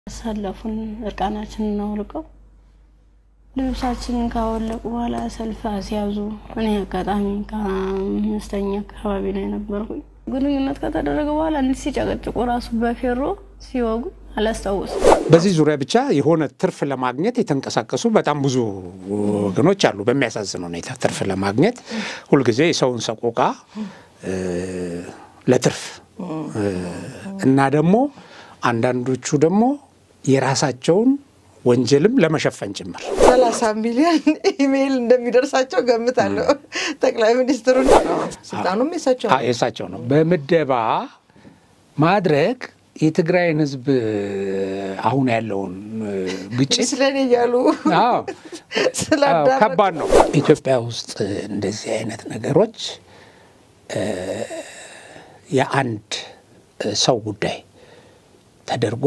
ሰለፉን እርቃናችንን አውልቀው ልብሳችንን ካወለቁ በኋላ ሰልፍ አስያዙ። እኔ አጋጣሚ ከአምስተኛ አካባቢ ላይ ነበርኩኝ። ግንኙነት ከተደረገ በኋላ እንዲህ ሲጨቀጭቁ ራሱ በፌሮ ሲወጉ አላስታውስም። በዚህ ዙሪያ ብቻ የሆነ ትርፍ ለማግኘት የተንቀሳቀሱ በጣም ብዙ ወገኖች አሉ። በሚያሳዝን ሁኔታ ትርፍ ለማግኘት ሁሉ ጊዜ የሰውን ሰቆቃ ለትርፍ እና ደግሞ አንዳንዶቹ ደግሞ የራሳቸውን ወንጀልም ለመሸፈን ጭምር 30 ሚሊዮን ኢሜል እንደሚደርሳቸው ገምታለሁ። ጠቅላይ ሚኒስትሩን ስልጣኑም የሳቸው ነው። በመደባ ማድረግ የትግራይን ህዝብ አሁን ያለውን ግጭት ስለኔ ያሉ ከባድ ነው። ኢትዮጵያ ውስጥ እንደዚህ አይነት ነገሮች የአንድ ሰው ጉዳይ ተደርጎ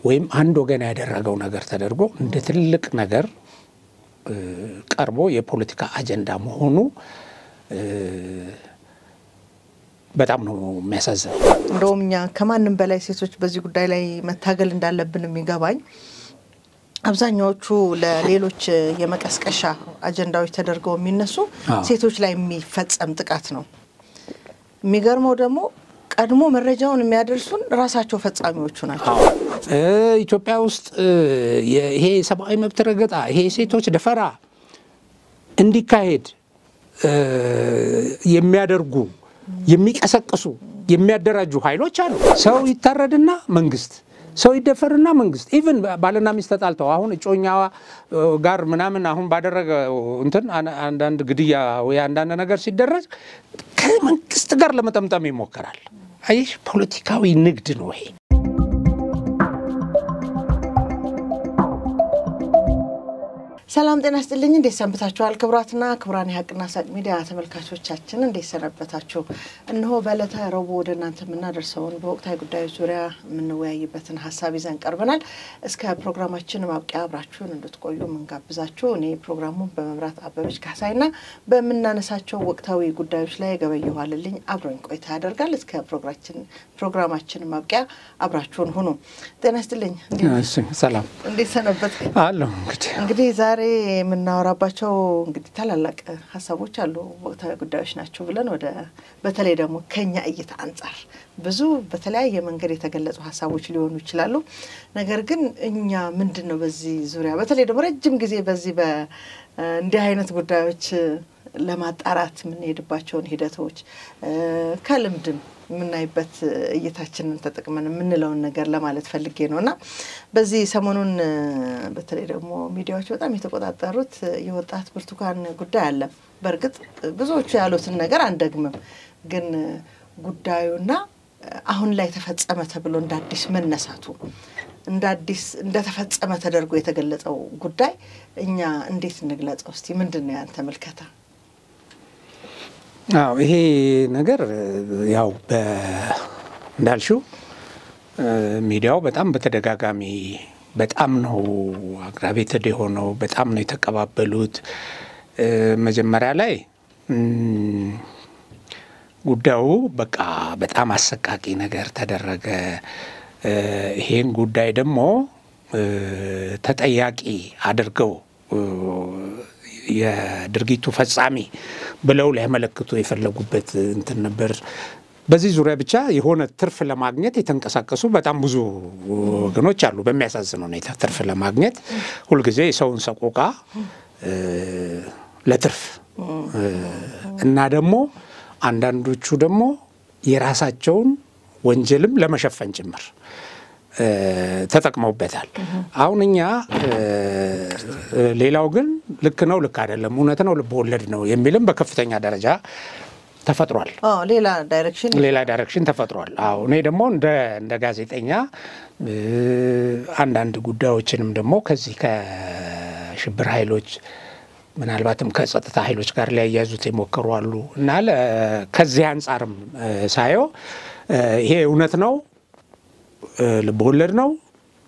ወይም አንድ ወገን ያደረገው ነገር ተደርጎ እንደ ትልቅ ነገር ቀርቦ የፖለቲካ አጀንዳ መሆኑ በጣም ነው የሚያሳዝነው። እንደውም እኛ ከማንም በላይ ሴቶች በዚህ ጉዳይ ላይ መታገል እንዳለብን የሚገባኝ አብዛኛዎቹ ለሌሎች የመቀስቀሻ አጀንዳዎች ተደርገው የሚነሱ ሴቶች ላይ የሚፈጸም ጥቃት ነው። የሚገርመው ደግሞ ቀድሞ መረጃውን የሚያደርሱን ራሳቸው ፈጻሚዎቹ ናቸው። ኢትዮጵያ ውስጥ ይሄ ሰብአዊ መብት ረገጣ ይሄ ሴቶች ደፈራ እንዲካሄድ የሚያደርጉ የሚቀሰቅሱ የሚያደራጁ ኃይሎች አሉ። ሰው ይታረድና መንግስት ሰው ይደፈርና መንግስት ኢቭን ባልና ሚስት ተጣልተው አሁን እጮኛዋ ጋር ምናምን አሁን ባደረገው እንትን አንዳንድ ግድያ ወይ አንዳንድ ነገር ሲደረግ ከመንግስት ጋር ለመጠምጠም ይሞከራል። አይሽ ፖለቲካዊ ንግድ ነው ይሄ። ሰላም ጤና ይስጥልኝ። እንዴት ሰንብታችኋል? ክብራትና ክብራን የሐቅና ሳቅ ሚዲያ ተመልካቾቻችን እንዴት ሰነበታችሁ? እነሆ በዕለተ ረቡዕ ወደ እናንተ የምናደርሰውን በወቅታዊ ጉዳዮች ዙሪያ የምንወያይበትን ሀሳብ ይዘን ቀርበናል። እስከ ፕሮግራማችን ማብቂያ አብራችሁን እንድትቆዩ እንጋብዛችሁ። እኔ ፕሮግራሙን በመምራት አበበች ካሳይና በመናነሳቸው ወቅታዊ ጉዳዮች ላይ ገበየዋልልኝ አብሮኝ ቆይታ ያደርጋል። እስከ ፕሮግራማችን ማብቂያ አብራችሁን ሁኑ። ጤና ይስጥልኝ። ሰላም እንዴት ሰነበት? አለሁ እንግዲህ ዛሬ የምናወራባቸው እንግዲህ ታላላቅ ሀሳቦች አሉ፣ ወቅታዊ ጉዳዮች ናቸው ብለን በተለይ ደግሞ ከኛ እይታ አንፃር ብዙ በተለያየ መንገድ የተገለጹ ሀሳቦች ሊሆኑ ይችላሉ። ነገር ግን እኛ ምንድነው በዚህ ዙሪያ በተለይ ደግሞ ረጅም ጊዜ በዚህ እንዲህ አይነት ጉዳዮች ለማጣራት ምን ሄድባቸውን ሂደቶች ከልምድም ምናይበት እይታችንን ተጠቅመን ምንለውን ነገር ለማለት ፈልጌ ነውና በዚህ ሰሞኑን በተለይ ደግሞ ሚዲያዎች በጣም የተቆጣጠሩት የወጣት ብርቱካን ጉዳይ አለ። በርግጥ ብዙዎቹ ያሉትን ነገር አንደግምም፣ ግን ጉዳዩና አሁን ላይ ተፈጸመ ተብሎ እንዳዲስ መነሳቱ እንዳዲስ እንደተፈጸመ ተደርጎ የተገለጸው ጉዳይ እኛ እንዴት እንግለጸው? እስቲ ምንድነው ያንተ መልከታ? ይሄ ነገር ያው እንዳልሽው ሚዲያው በጣም በተደጋጋሚ በጣም ነው አግራቤትድ የሆነው፣ በጣም ነው የተቀባበሉት። መጀመሪያ ላይ ጉዳዩ በቃ በጣም አሰቃቂ ነገር ተደረገ። ይሄን ጉዳይ ደግሞ ተጠያቂ አድርገው የድርጊቱ ፈጻሚ ብለው ሊያመለክቱ የፈለጉበት እንትን ነበር። በዚህ ዙሪያ ብቻ የሆነ ትርፍ ለማግኘት የተንቀሳቀሱ በጣም ብዙ ወገኖች አሉ። በሚያሳዝን ሁኔታ ትርፍ ለማግኘት ሁሉ ጊዜ የሰውን ሰቆቃ ለትርፍ እና ደግሞ አንዳንዶቹ ደግሞ የራሳቸውን ወንጀልም ለመሸፈን ጭምር ተጠቅመውበታል። አሁን እኛ ሌላው ግን ልክ ነው ልክ አይደለም እውነት ነው ልብ ወለድ ነው የሚልም በከፍተኛ ደረጃ ተፈጥሯል። ሌላ ዳይሬክሽን ተፈጥሯል። እኔ ደግሞ እንደ ጋዜጠኛ አንዳንድ ጉዳዮችንም ደግሞ ከዚህ ከሽብር ኃይሎች ምናልባትም ከጸጥታ ኃይሎች ጋር ሊያያዙት የሞከሩ አሉ እና ከዚህ አንፃርም ሳየው ይሄ እውነት ነው ልብ ወለድ ነው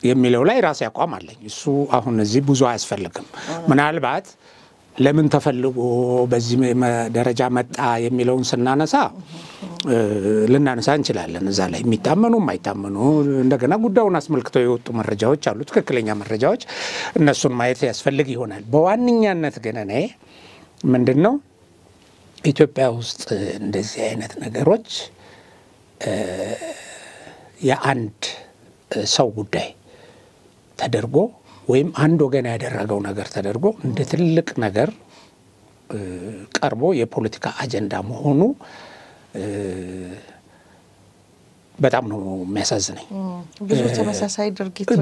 የሚለው ላይ ራስ ያቋም አለኝ። እሱ አሁን እዚህ ብዙ አያስፈልግም። ምናልባት ለምን ተፈልጎ በዚህ ደረጃ መጣ የሚለውን ስናነሳ ልናነሳ እንችላለን። እዛ ላይ የሚታመኑ የማይታመኑ እንደገና ጉዳዩን አስመልክተው የወጡ መረጃዎች አሉ፣ ትክክለኛ መረጃዎች፣ እነሱን ማየት ያስፈልግ ይሆናል። በዋነኛነት ግን እኔ ምንድነው ኢትዮጵያ ውስጥ እንደዚህ አይነት ነገሮች የአንድ ሰው ጉዳይ ተደርጎ ወይም አንድ ወገን ያደረገው ነገር ተደርጎ እንደ ትልቅ ነገር ቀርቦ የፖለቲካ አጀንዳ መሆኑ በጣም ነው የሚያሳዝነኝ።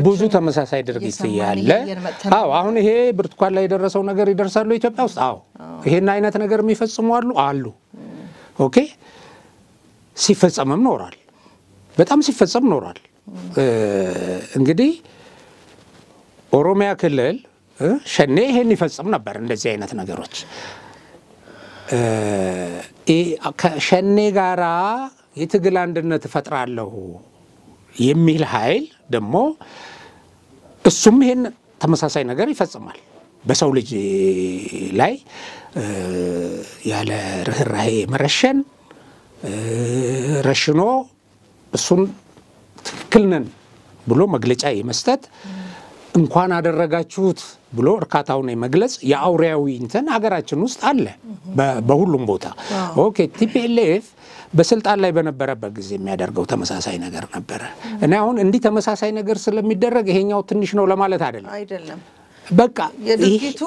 ብዙ ተመሳሳይ ድርጊት ያለ አሁን ይሄ ብርቱካን ላይ የደረሰው ነገር ይደርሳሉ ኢትዮጵያ ውስጥ? ይሄን አይነት ነገር የሚፈጽሙ አሉ። ኦኬ፣ ሲፈጸምም ኖሯል፣ በጣም ሲፈጸም ኖሯል። እንግዲህ ኦሮሚያ ክልል ሸኔ ይሄን ይፈጽም ነበር እንደዚህ አይነት ነገሮች። ከሸኔ ጋራ የትግል አንድነት እፈጥራለሁ የሚል ኃይል ደግሞ እሱም ይሄን ተመሳሳይ ነገር ይፈጽማል። በሰው ልጅ ላይ ያለ ርህራሄ መረሸን፣ ረሽኖ እሱን ትክክል ነን ብሎ መግለጫ የመስጠት እንኳን አደረጋችሁት ብሎ እርካታውን የመግለጽ የአውሬያዊ እንትን ሀገራችን ውስጥ አለ በሁሉም ቦታ። ኦኬ፣ ቲፒኤልኤፍ በስልጣን ላይ በነበረበት ጊዜ የሚያደርገው ተመሳሳይ ነገር ነበረ። እና አሁን እንዲህ ተመሳሳይ ነገር ስለሚደረግ ይሄኛው ትንሽ ነው ለማለት አይደለም። በቃ የድርጊቱ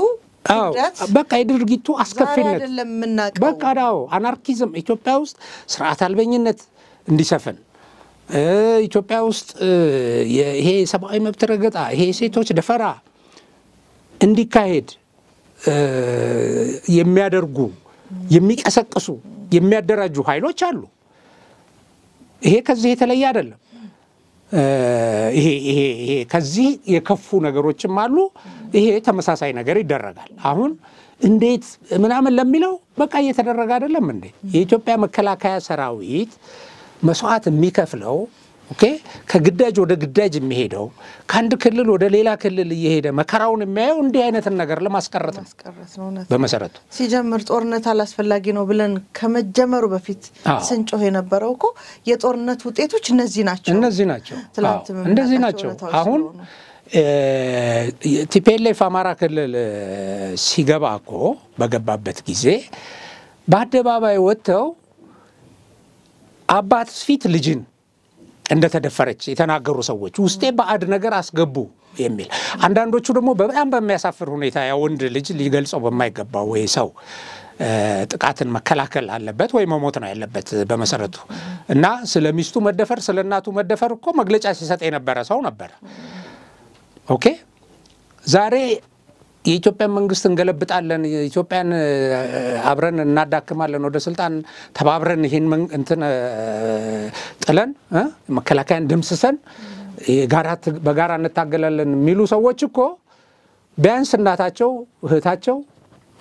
በቃ የድርጊቱ አስከፊነት በቃ ዳው አናርኪዝም ኢትዮጵያ ውስጥ ስርዓት አልበኝነት እንዲሰፍን ኢትዮጵያ ውስጥ ይሄ ሰብአዊ መብት ረገጣ፣ ይሄ ሴቶች ደፈራ እንዲካሄድ የሚያደርጉ የሚቀሰቅሱ የሚያደራጁ ኃይሎች አሉ። ይሄ ከዚህ የተለየ አይደለም። ይሄ ከዚህ የከፉ ነገሮችም አሉ። ይሄ ተመሳሳይ ነገር ይደረጋል። አሁን እንዴት ምናምን ለሚለው በቃ እየተደረገ አይደለም እንዴ? የኢትዮጵያ መከላከያ ሰራዊት መስዋዕት የሚከፍለው ኦኬ፣ ከግዳጅ ወደ ግዳጅ የሚሄደው ከአንድ ክልል ወደ ሌላ ክልል እየሄደ መከራውን የሚያየው እንዲህ አይነትን ነገር ለማስቀረት ነው። በመሰረቱ ሲጀምር ጦርነት አላስፈላጊ ነው ብለን ከመጀመሩ በፊት ስንጮህ የነበረው እኮ የጦርነት ውጤቶች እነዚህ ናቸው። እንደዚህ ናቸው። አሁን ቲፒኤልኤፍ አማራ ክልል ሲገባ እኮ በገባበት ጊዜ በአደባባይ ወጥተው አባት ፊት ልጅን እንደተደፈረች የተናገሩ ሰዎች ውስጤ ባዕድ ነገር አስገቡ የሚል፣ አንዳንዶቹ ደግሞ በጣም በሚያሳፍር ሁኔታ ወንድ ልጅ ሊገልጸው በማይገባው ወይ ሰው ጥቃትን መከላከል አለበት ወይ መሞት ነው ያለበት በመሰረቱ። እና ስለሚስቱ መደፈር ስለናቱ መደፈር እኮ መግለጫ ሲሰጥ የነበረ ሰው ነበር። ኦኬ፣ ዛሬ የኢትዮጵያን መንግስት እንገለብጣለን፣ ኢትዮጵያን አብረን እናዳክማለን፣ ወደ ስልጣን ተባብረን ይሄን እንትን ጥለን መከላከያን ደምስሰን በጋራ እንታገላለን የሚሉ ሰዎች እኮ ቢያንስ እናታቸው እህታቸው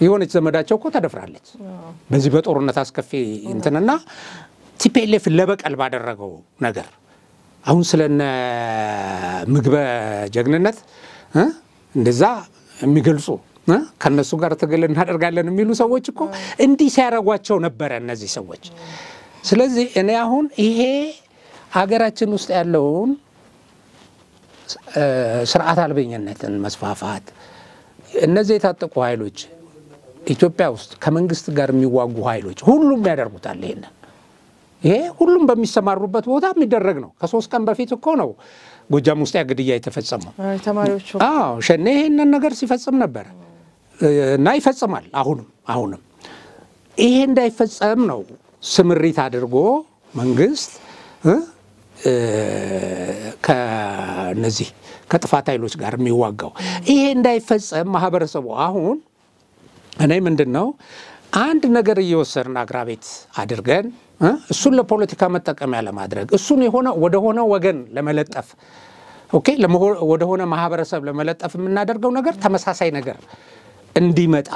የሆነች ዘመዳቸው እኮ ተደፍራለች በዚህ በጦርነት አስከፊ እንትንና ቲፒኤልኤፍ ለበቀል ባደረገው ነገር አሁን ስለነ ምግበ ጀግንነት እንደዛ የሚገልጹ ከነሱ ጋር ትግል እናደርጋለን የሚሉ ሰዎች እኮ እንዲህ ሲያረጓቸው ነበር እነዚህ ሰዎች። ስለዚህ እኔ አሁን ይሄ ሀገራችን ውስጥ ያለውን ስርዓት አልበኝነትን መስፋፋት፣ እነዚህ የታጠቁ ኃይሎች ኢትዮጵያ ውስጥ ከመንግስት ጋር የሚዋጉ ኃይሎች ሁሉም ያደርጉታል። ይሄ ሁሉም በሚሰማሩበት ቦታ የሚደረግ ነው። ከ3 ቀን በፊት እኮ ነው ጎጃም ውስጥ ግድያ የተፈጸመው። ተማሪዎች ሸኔ ይሄንን ነገር ሲፈጽም ነበር እና ይፈጽማል አሁንም። ይሄ እንዳይፈጸም ነው ስምሪት አድርጎ መንግስት ከነዚህ ከጥፋት ኃይሎች ጋር የሚዋጋው። ይሄ እንዳይፈጸም ማህበረሰቡ አሁን እኔ ምንድነው አንድ ነገር እየወሰድን አግራቤት አድርገን እሱን ለፖለቲካ መጠቀሚያ ለማድረግ እሱን ወደ ሆነ ወገን ለመለጠፍ ኦኬ ወደ ሆነ ማህበረሰብ ለመለጠፍ የምናደርገው ነገር ተመሳሳይ ነገር እንዲመጣ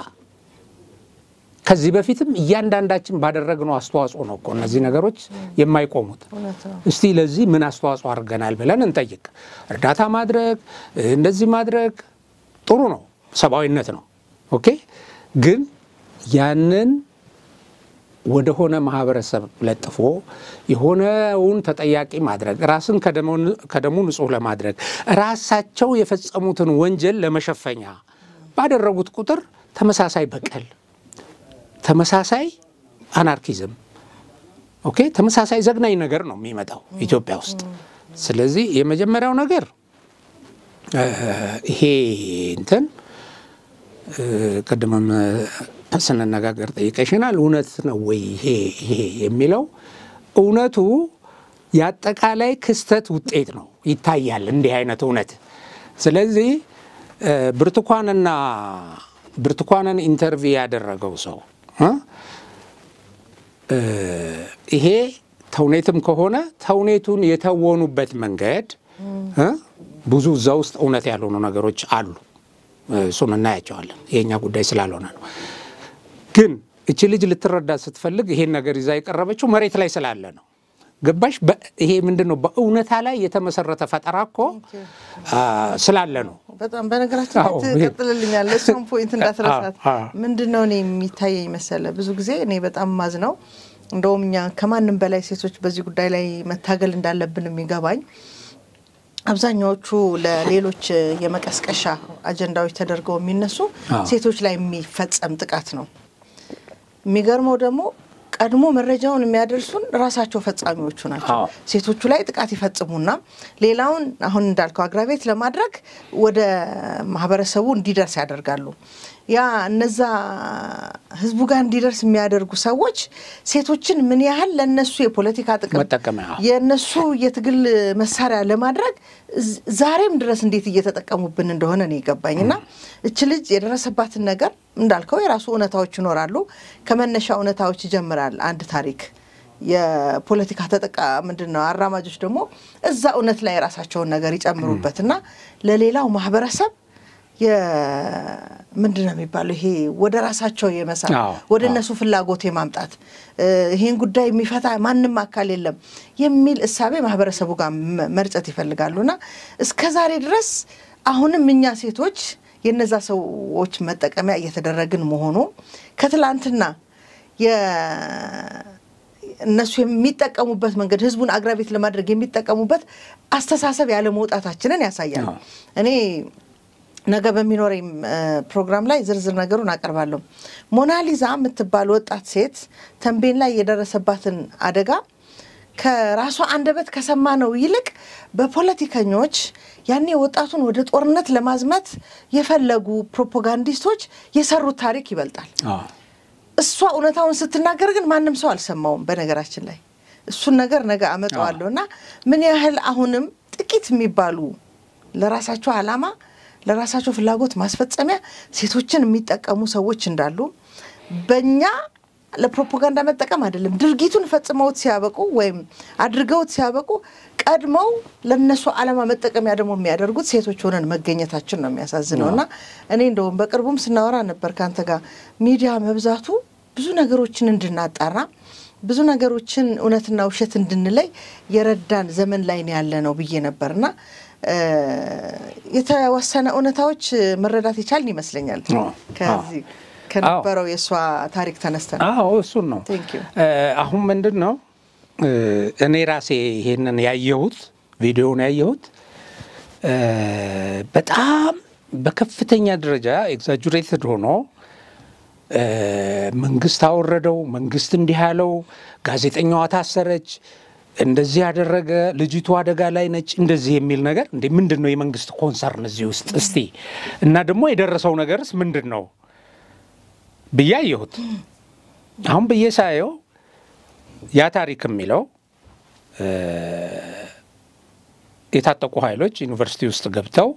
ከዚህ በፊትም እያንዳንዳችን ባደረግነው አስተዋጽኦ ነው እኮ እነዚህ ነገሮች የማይቆሙት። እስቲ ለዚህ ምን አስተዋጽኦ አድርገናል ብለን እንጠይቅ። እርዳታ ማድረግ እንደዚህ ማድረግ ጥሩ ነው፣ ሰብአዊነት ነው። ኦኬ ግን ያንን ወደ ሆነ ማህበረሰብ ለጥፎ የሆነውን ተጠያቂ ማድረግ ራስን ከደሙ ንጹህ ለማድረግ ራሳቸው የፈጸሙትን ወንጀል ለመሸፈኛ ባደረጉት ቁጥር ተመሳሳይ በቀል ተመሳሳይ አናርኪዝም ኦኬ ተመሳሳይ ዘግናኝ ነገር ነው የሚመጣው ኢትዮጵያ ውስጥ ስለዚህ የመጀመሪያው ነገር ይሄ እንትን ቀደምም ስንነጋገር ጠይቀሽናል እውነት ነው ወይ ይሄ የሚለው እውነቱ ያጠቃላይ ክስተት ውጤት ነው ይታያል እንዲህ አይነት እውነት ስለዚህ ብርቱካንን ኢንተርቪው ያደረገው ሰው ይሄ ተውኔትም ከሆነ ተውኔቱን የተወኑበት መንገድ ብዙ እዛ ውስጥ እውነት ያልሆኑ ነገሮች አሉ እሱን እናያቸዋለን የኛ ጉዳይ ስላልሆነ ነው ግን እቺ ልጅ ልትረዳ ስትፈልግ ይሄን ነገር ይዛ የቀረበችው መሬት ላይ ስላለ ነው ገባሽ ይሄ ምንድነው በእውነታ ላይ የተመሰረተ ፈጠራ እኮ ስላለ ነው በጣም በነገራችን ላይ ተቀጥልልኛል ለሱም ፖይንት እንዳትረሳት ምንድነው እኔ የሚታየኝ መሰለ ብዙ ጊዜ እኔ በጣም ማዝነው እንደውም እኛ ከማንም በላይ ሴቶች በዚህ ጉዳይ ላይ መታገል እንዳለብን የሚገባኝ አብዛኛዎቹ ለሌሎች የመቀስቀሻ አጀንዳዎች ተደርገው የሚነሱ ሴቶች ላይ የሚፈጸም ጥቃት ነው የሚገርመው ደግሞ ቀድሞ መረጃውን የሚያደርሱን ራሳቸው ፈጻሚዎቹ ናቸው ሴቶቹ ላይ ጥቃት ይፈጽሙና ሌላውን አሁን እንዳልከው አግራቤት ለማድረግ ወደ ማህበረሰቡ እንዲደርስ ያደርጋሉ ያ እነዛ ህዝቡ ጋር እንዲደርስ የሚያደርጉ ሰዎች ሴቶችን ምን ያህል ለነሱ የፖለቲካ ጥቅም የነሱ የትግል መሳሪያ ለማድረግ ዛሬም ድረስ እንዴት እየተጠቀሙብን እንደሆነ ነው ይገባኝና እቺ ልጅ የደረሰባትን ነገር እንዳልከው የራሱ እውነታዎች ይኖራሉ ከመነሻ እውነታዎች ይጀምራል አንድ ታሪክ የፖለቲካ ምንድነው አራማጆች ደግሞ እዛ እውነት ላይ ራሳቸውን ነገር ይጨምሩበትና ለሌላው ማህበረሰብ ምንድነው የሚባለው ይሄ ወደ ራሳቸው የመሳብ ወደ እነሱ ፍላጎት የማምጣት ይሄን ጉዳይ የሚፈታ ማንንም አካል የለም የሚል እሳቤ ማህበረሰቡ ጋር መርጨት ይፈልጋሉና እስከዛሬ ድረስ አሁንም እኛ ሴቶች የነዛ ሰዎች መጠቀሚያ እየተደረግን መሆኑ ከትላንትና እነሱ የሚጠቀሙበት መንገድ ህዝቡን አግራቤት ለማድረግ የሚጠቀሙበት አስተሳሰብ ያለ መውጣታችንን ያሳያል እኔ ነገ በሚኖረኝ ፕሮግራም ላይ ዝርዝር ነገሩን አቀርባለሁ ሞናሊዛ የምትባል ወጣት ሴት ተንቤን ላይ የደረሰባትን አደጋ ከራሷ አንደበት ከሰማነው ይልቅ በፖለቲከኞች ያኔ ወጣቱን ወደ ጦርነት ለማዝመት የፈለጉ ፕሮፓጋንዲስቶች የሰሩት ታሪክ ይበልጣል እሷ እውነታውን ስትናገር ግን ማንም ሰው አልሰማውም በነገራችን ላይ እሱን ነገር ነገ አመጣዋለሁና ምን ያህል አሁንም ጥቂት የሚባሉ ለራሳቸው አላማ ለራሳቸው ፍላጎት ማስፈጸሚያ ሴቶችን የሚጠቀሙ ሰዎች እንዳሉ በእኛ ለፕሮፓጋንዳ መጠቀም አይደለም ድርጊቱን ፈጽመውት ሲያበቁ ወይም አድርገውት ሲያበቁ ቀድመው ለነሱ አላማ መጠቀሚያ ደግሞ የሚያደርጉት ሴቶች ሆነን መገኘታችን ነው የሚያሳዝነውና እኔ እንደውም በቅርቡም ስናወራ ነበር ካንተ ጋር ሚዲያ መብዛቱ ብዙ ነገሮችን እንድናጣራ ብዙ ነገሮችን እውነትና ውሸት እንድንለይ የረዳን ዘመን ላይ ነው ያለነው ብዬ ነበርና የተወሰነ እውነታዎች መረዳት ይቻልን ይመስለኛል ከዚህ ከነበረው የሷ ታሪክ ተነስተን እሱን ነው አሁን ምንድነው እኔ ራሴ ይሄንን ያየሁት ቪዲዮውን ያየሁት በጣም በከፍተኛ ደረጃ ኤግዛጀሬትድ ሆኖ መንግስት አወረደው መንግስት እንዲህ ያለው ጋዜጠኛዋ ታሰረች እንደዚህ ያደረገ ልጅቱ አደጋ ላይ ነች እንደዚህ የሚል ነገር እንዴ ምንድነው የመንግስት ኮንሰርን እዚህ ውስጥ እስቲ እና ደግሞ የደረሰው ነገርስ ምንድነው በያየሁት አሁን በየሳየው ያ ታሪክ የሚለው የታጠቁ ኃይሎች ዩኒቨርሲቲ ውስጥ ገብተው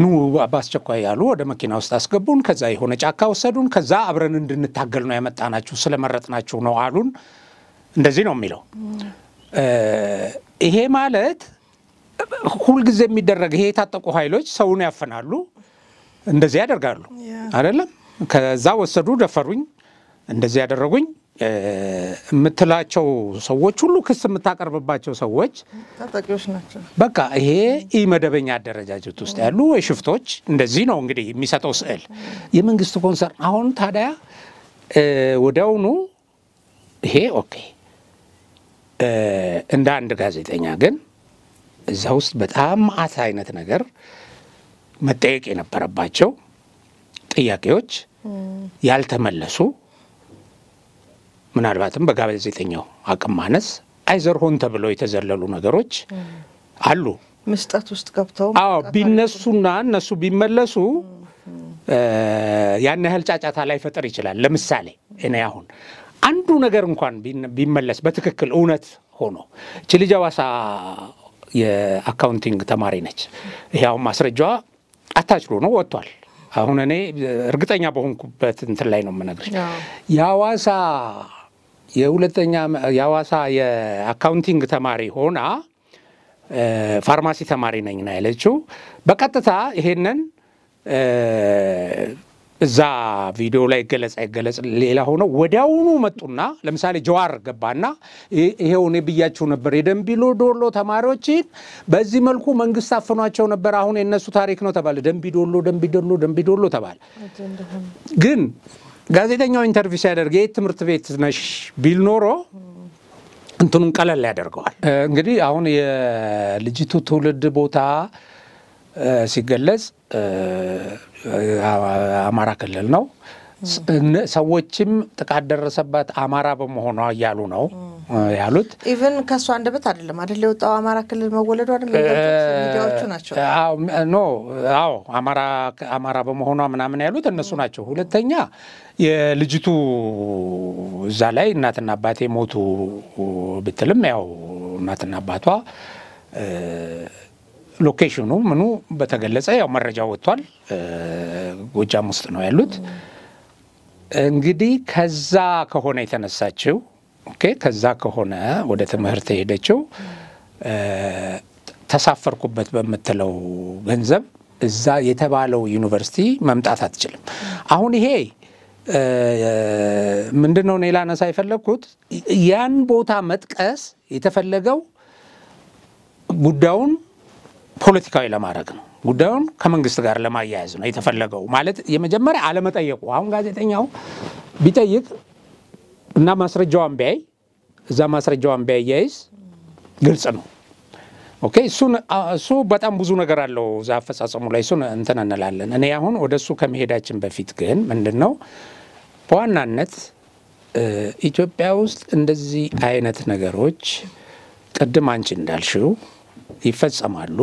ኑ አባስቸኳይ ያሉ ወደ መኪና ውስጥ አስገቡን ከዛ የሆነ ጫካ ወሰዱን ከዛ አብረን እንድንታገል ነው ያመጣናችሁ ስለመረጥናችሁ ነው አሉን እንደዚህ ነው የሚለው ይሄ ማለት ሁሉ ጊዜ የሚደረግ ይሄ የታጠቁ ኃይሎች ሰውን ያፈናሉ እንደዚህ ያደርጋሉ አይደለም ከዛ ወሰዱ ደፈሩኝ እንደዚህ ያደረጉኝ ምትላቸው ሰዎች ሁሉ ክስ መታቀርበባቸው ሰዎች ታጣቂዎች ናቸው በቃ ይሄ ኢመደበኛ አደረጃጀት ውስጥ ያሉ ሽፍቶች እንደዚህ ነው እንግዲህ የሚሰጠው ስዕል የመንግስት ኮንሰርን አሁን ታዲያ ወዲያውኑ ይሄ ኦኬ እንደ አንድ ጋዜጠኛ ግን እዛ ውስጥ በጣም ማአት አይነት ነገር መጠየቅ የነበረባቸው ጥያቄዎች ያልተመለሱ ምናልባትም በጋዜጠኛው አቅም ማነስ አይዘር ሆን ተብለው የተዘለሉ ነገሮች አሉ መስጠት ውስጥ ገብተው ቢነሱና እነሱ ቢመለሱ ያን ያህል ጫጫታ ላይ ፈጠር ይችላል ለምሳሌ እኔ አሁን አንዱ ነገር እንኳን ቢመለስ በትክክል እውነት ሆኖ እቺ ልጅ ሐዋሳ የአካውንቲንግ ተማሪ ነች ይሄው ማስረጃዋ አታችሎ ነው ወጥቷል አሁን እኔ እርግጠኛ በሆንኩበት እንትን ላይ ነው የምነግርሽ የሐዋሳ የሁለተኛ የሐዋሳ የአካውንቲንግ ተማሪ ሆና ፋርማሲ ተማሪ ነኝ ነው ያለችው በቀጥታ ይሄንን እዛ ቪዲዮ ላይ ገለጽ ሌላ ሆኖ ወዲያውኑ መጡና ለምሳሌ ጀዋር ገባና ይሄው እኔ ብያችሁ ነበር የደምቢሎ ዶሎ ተማሪዎችን በዚህ መልኩ መንግስት አፈኗቸው ነበር አሁን የነሱ ታሪክ ነው ተባለ ደምቢዶሎ ተባለ ግን ጋዜጠኛው ኢንተርቪው ሲያደርግ የትምህርት ቤት ነሽ ቢል ኖሮ እንትኑን ቀለል ያደርገዋል እንግዲህ አሁን የልጅቱ ትውልድ ቦታ ሲገለጽ አማራ ክልል ነው ሰዎችም ጥቃት ደረሰባት አማራ በመሆኗ ያሉ ነው ያሉት ኢቭን ከሷ አንደበት አይደለም አይደል የወጣው አማራ ክልል መወለዱ አይደል ሚዲያዎቹ ናቸው ኖ አማራ በመሆኗ ምናምን ያሉት እነሱ ናቸው ሁለተኛ የልጅቱ እዛ ላይ እናትና አባቴ ሞቱ ብትልም ያው እናትና አባቷ ሎኬሽኑ ምኑ በተገለጸ ያው መረጃ ወጥቷል ጎጃም ውስጥ ነው ያሉት እንግዲህ ከዛ ከሆነ የተነሳችው ኦኬ ከዛ ከሆነ ወደ ትምህርት ሄደችው ተሳፈርኩበት በመተለው ገንዘብ እዛ የተባለው ዩኒቨርሲቲ መምጣት አትችልም አሁን ይሄ ምንድነው ኔላ ነሳ ይፈለኩት ያን ቦታ መጥቀስ የተፈለገው ጉዳዩን ፖለቲካዊ ለማድረግ ነው ጉዳዩን ከመንግስት ጋር ለማያያዝ ነው የተፈለገው ማለት የመጀመሪያ አለመጠየቁ አሁን ጋዜጠኛው ቢጠይቅ እና ማስረጃውን ቢያይ እዛ ማስረጃውን ቢያያይዝ ግልጽ ነው ኦኬ እሱ በጣም ብዙ ነገር አለው እዛ አፈጻጸሙ ላይ እሱን እንትን እንላለን እኔ አሁን ወደሱ ከመሄዳችን በፊት ግን ምንድነው በዋናነት ኢትዮጵያ ውስጥ እንደዚህ አይነት ነገሮች ቅድም አንቺ እንዳልሽው ይፈጸማሉ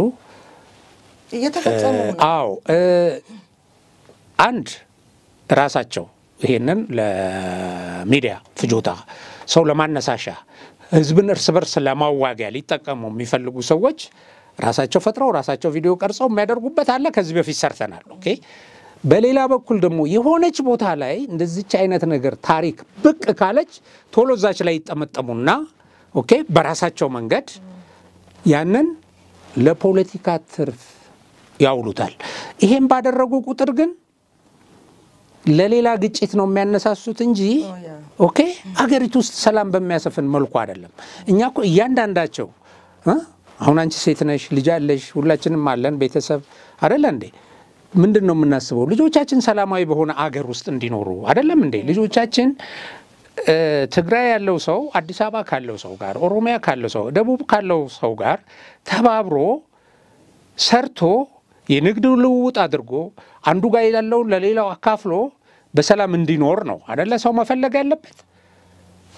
እየተፈጸሙ አዎ አንድ ራሳቸው ይሄንን ለሚዲያ ፍጆታ ሰው ለማነሳሻ ህዝብን እርስ በርስ ለማዋጋያ ሊጠቀሙ የሚፈልጉ ሰዎች ራሳቸው ፈጥረው ራሳቸው ቪዲዮ ቀርጸው የሚያደርጉበት አለ ከዚህ በፊት ሰርተናል ኦኬ በሌላ በኩል ደግሞ የሆነች ቦታ ላይ እንደዚች አይነት ነገር ታሪክ ብቅ ካለች ቶሎ ዛች ላይ ይጠመጠሙና ኦኬ በራሳቸው መንገድ ያንን ለፖለቲካ ትርፍ ያውሉታል ይሄን ባደረጉ ቁጥር ግን ለሌላ ግጭት ነው የሚያነሳሱት እንጂ ኦኬ አገሪቱ ውስጥ ሰላም በሚያሰፍን መልኩ አይደለም እኛኮ እያንዳንዳቸው አሁን አንቺ ሴት ነሽ ልጅ አለሽ ሁላችንም አለን ቤተሰብ አይደል እንዴ ምንድነው የምናስበው ልጆቻችን ሰላማዊ በሆነ አገር ውስጥ እንዲኖሩ አይደለም እንዴ ልጆቻችን ትግራይ ያለው ሰው አዲስ አበባ ካለው ሰው ጋር ኦሮሚያ ካለው ሰው ደቡብ ካለው ሰው ጋር ተባብሮ ሰርቶ የንግድ ልውውጥ አድርጎ አንዱ ጋር ያለው ለሌላው አካፍሎ በሰላም እንዲኖር ነው አይደለ ሰው መፈለግ ያለበት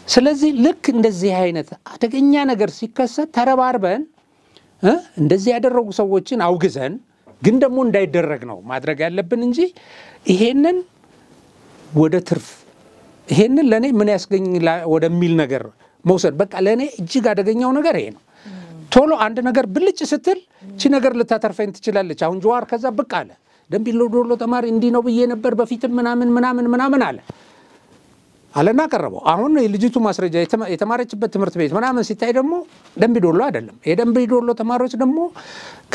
ስለዚህ ልክ እንደዚህ አይነት አደገኛ ነገር ሲከሰት ተረባርበን እንደዚህ ያደረጉ ሰዎችን አውግዘን ግን ደግሞ እንዳይደረግ ነው ማድረግ ያለብን እንጂ ይሄንን ወደ ትርፍ ይሄንን ለኔ ምን ያስገኝ ወደሚል ነገር መውሰድ በቃ ለኔ እጅግ አደገኛው ነገር ይሄ ነው ቶሎ አንድ ነገር ብልጭ ስትል እቺ ነገር ልታተርፈኝ ትችላለች አሁን ጀዋር ከዛ ብቅ አለ ደምቢሎ ዶሎ ተማሪ እንዲ ነው ብዬ ነበር በፊትም ምናምን አለ አለና ቀረበው አሁን የልጅቱ ማስረጃ የተማረችበት ትምህርት ቤት ምናምን ሲታይ ደግሞ ደምቢዶሎ አይደለም የደምቢዶሎ ተማሪዎች ደግሞ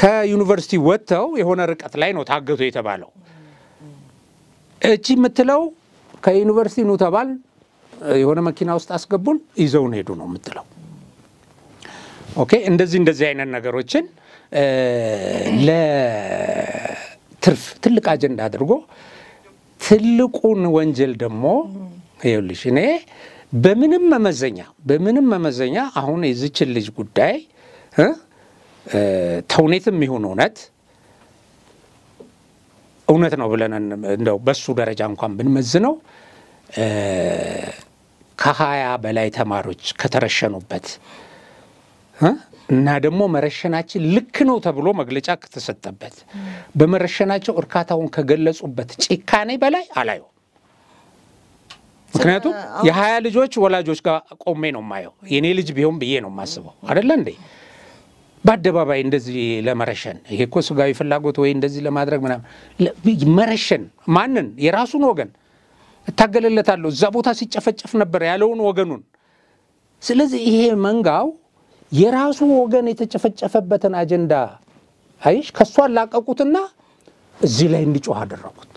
ከዩኒቨርሲቲ ወጥተው የሆነ ርቀት ላይ ነው ታገቱ የተባለው እቺ የምትለው ከዩኒቨርሲቲ ነው ተባል የሆነ መኪና ውስጥ አስገቡን ይዘውን ሄዱ ነው የምትለው ኦኬ እንደዚህ አይነት ነገሮችን ለትርፍ ትልቅ አጀንዳ አድርጎ ትልቁን ወንጀል ደግሞ ይኸውልሽ እኔ በምንም መመዘኛ አሁን የዚች ልጅ ጉዳይ ተውኔትም ይሁን እውነት ነው ብለን እንደው በሱ ደረጃ እንኳን ብንመዝነው ከ20 በላይ ተማሪዎች ከተረሸኑበት እና ደግሞ መረሸናችን ልክ ነው ተብሎ መግለጫ ከተሰጠበት በመረሸናቸው እርካታውን ከገለጹበት ጭካኔ በላይ አላየው። ምክንያቱም የ20 ልጆች ወላጆች ጋር ቆሜ ነው ማየው። የኔ ልጅ ቢሆን ብዬ ነው ማስበው አይደለ እንዴ? በአደባባይ እንደዚህ ለመረሸን ይሄ እኮ ስጋዊ ፍላጎት ወይ እንደዚህ ለማድረግ ምናምን መረሸን ማንን? የራሱን ወገን እታገለለታለሁ እዛ ቦታ ሲጨፈጨፍ ነበር ያለውን ወገኑን። ስለዚህ ይሄ መንጋው የራሱ ወገን የተጨፈጨፈበትን አጀንዳ አይሽ ከሷ ላቀቁትና እዚህ ላይ እንዲጮህ አደረጉት።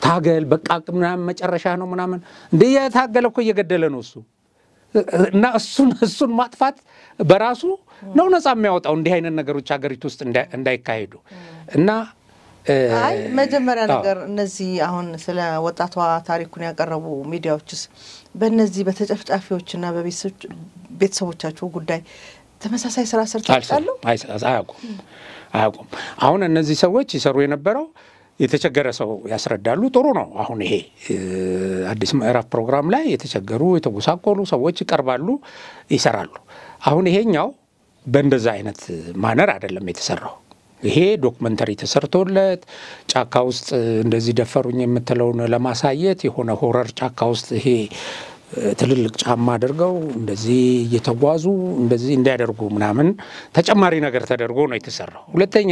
ታገል በቃ ምናምን መጨረሻ ነው ምናምን እንደ ያታገለ እኮ እየገደለ ነው እሱ እና እሱን ማጥፋት በራሱ ነው ነፃ የሚያወጣው እንዲህ አይነት ነገሮች ሀገሪቱ ውስጥ እንዳይካሄዱ እና አይ መጀመሪያ ነገር እነዚህ አሁን ስለ ወጣቷ ታሪኩን ያቀረቡ ሚዲያዎችስ በእነዚህ በተጨፍጫፊዎችና በቤተሰቦቻቸው ጉዳይ ተመሳሳይ ስራ ሰርተዋል? አያውቁም። አሁን እነዚህ ሰዎች ይሰሩ የነበረው የተቸገረ ሰው ያስረዳሉ። ጥሩ ነው። አሁን ይሄ አዲስ ምዕራፍ ፕሮግራም ላይ የተቸገሩ የተጎሳቆሉ ሰዎች ይቀርባሉ፣ ይሰራሉ። አሁን ይሄኛው በእንደዛ አይነት ማነር አይደለም የተሰራው። ይሄ ዶክመንተሪ ተሰርቶለት ጫካ ውስጥ እንደዚህ ደፈሩኝ የምትለውን ለማሳየት የሆነ ሆረር ጫካ ውስጥ ይሄ ትልልቅ ጫማ አድርገው እንደዚህ እየተጓዙ እንደዚህ እንዲያደርጉ ምናምን ተጨማሪ ነገር ተደርጎ ነው የተሰራው። ሁለተኛ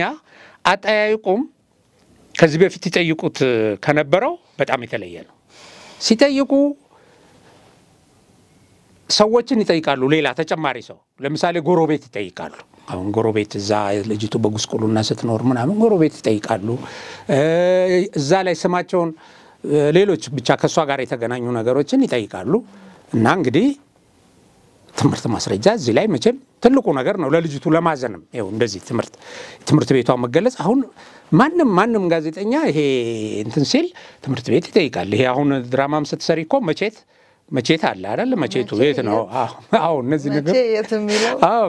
አጠያይቁም ከዚህ በፊት ይጠይቁት ከነበረው በጣም የተለየ ነው። ሲጠይቁ ሰዎችን ይጠይቃሉ። ሌላ ተጨማሪ ሰው ለምሳሌ ጎረቤት ይጠይቃሉ። አሁን ጎረቤት እዛ ልጅቱ በጉስቁሉና ስትኖር ምናምን ጎረቤት ይጠይቃሉ። እዛ ላይ ስማቸውን ሌሎች ብቻ ከሷ ጋር የተገናኙ ነገሮችን ይጠይቃሉ። እና እንግዲህ ትምህርት ማስረጃ እዚህ ላይ መቼም ትልቁ ነገር ነው ለልጅቱ ለማዘንም ይኸው እንደዚህ ትምህርት ቤቷ መገለጽ አሁን ማንም ጋዜጠኛ ይሄ እንትን ሲል ትምህርት ቤት ይጠይቃል። ይሄ አሁን ድራማም ስትሰሪ እኮ መቼት አለ አይደል? መቼቱ የት ነው? አዎ እነዚህ ነገር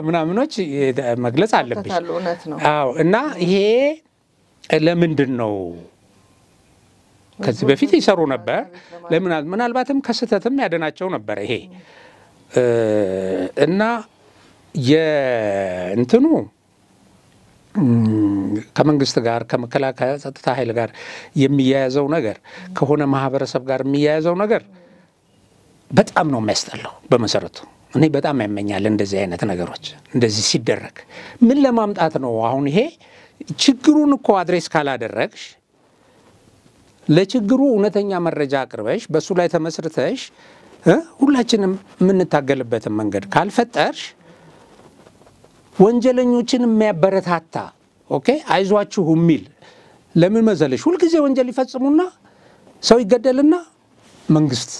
ምናምኖች መግለጽ አለብሽ። አዎ እና ይሄ ለምንድን ነው ከዚህ በፊት ይሰሩ ነበር? ምናልባትም ከስተትም ያደናቸው ነበር ይሄ እና የእንትኑ ከመንግስት ጋር ከመከላከያ ጸጥታ ኃይል ጋር የሚያያዘው ነገር ከሆነ ማህበረሰብ ጋር የሚያያዘው ነገር በጣም ነው የሚያስጠላው። በመሰረቱ እኔ በጣም ያመኛል እንደዚህ አይነት ነገሮች እንደዚህ ሲደረግ ምን ለማምጣት ነው? አሁን ይሄ ችግሩን እኮ አድሬስ ካላደረግሽ ለችግሩ እውነተኛ መረጃ አቅርበሽ በሱ ላይ ተመስርተሽ ሁላችንም የምንታገልበትን መንገድ ካልፈጠርሽ ወንጀለኞችን የሚያበረታታ ኦኬ አይዟችሁ የሚል ለምን መዘለሽ ሁልጊዜ ወንጀል ይፈጽሙና ሰው ይገደልና መንግስት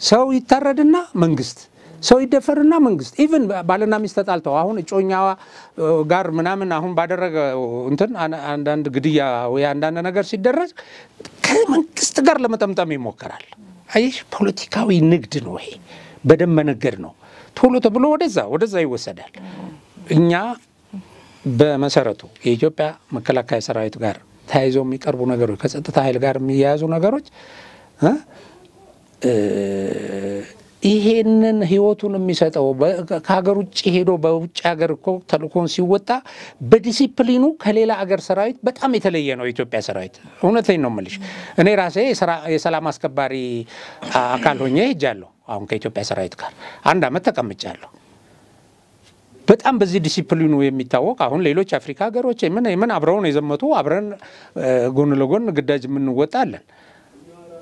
ሰው ይታረድና መንግስት ሰው ይደፈርና መንግስት ኢቭን ባልና ሚስት ተጣልተው አሁን እጮኛዋ ጋር ምናምን አሁን ባደረገ እንትን አንዳንድ ግድያ ወይ አንዳንድ ነገር ሲደረግ ከመንግስት ጋር ለመጠምጠም ይሞከራል። አይሽ ፖለቲካዊ ንግድ ነው ይሄ። በደም መነገድ ነው። ቶሎ ተብሎ ወደዛ ይወሰዳል። እኛ በመሰረቱ የኢትዮጵያ መከላከያ ሰራዊት ጋር ተያይዘው የሚቀርቡ ነገሮች ከጸጥታ ኃይል ጋር የሚያያዙ ነገሮች ይሄንን ህይወቱን የሚሰጠው ከሀገር ውጭ ሄዶ በውጭ ሀገር እኮ ተልኮን ሲወጣ በዲሲፕሊኑ ከሌላ ሀገር ሰራዊት በጣም የተለየ ነው የኢትዮጵያ ሰራዊት። እውነቴን ነው የምልሽ። እኔ ራሴ የሰላም አስከባሪ አካል ሆኜ ሄጃለሁ። አሁን ከኢትዮጵያ ሰራዊት ጋር 1 አመት ተቀምጫለሁ። በጣም በዚህ ዲሲፕሊኑ የሚታወቅ አሁን ሌሎች አፍሪካ ሀገሮች ምን አብረውን የዘመቱ አብረን ጎን ለጎን ግዳጅ የምንወጣለን።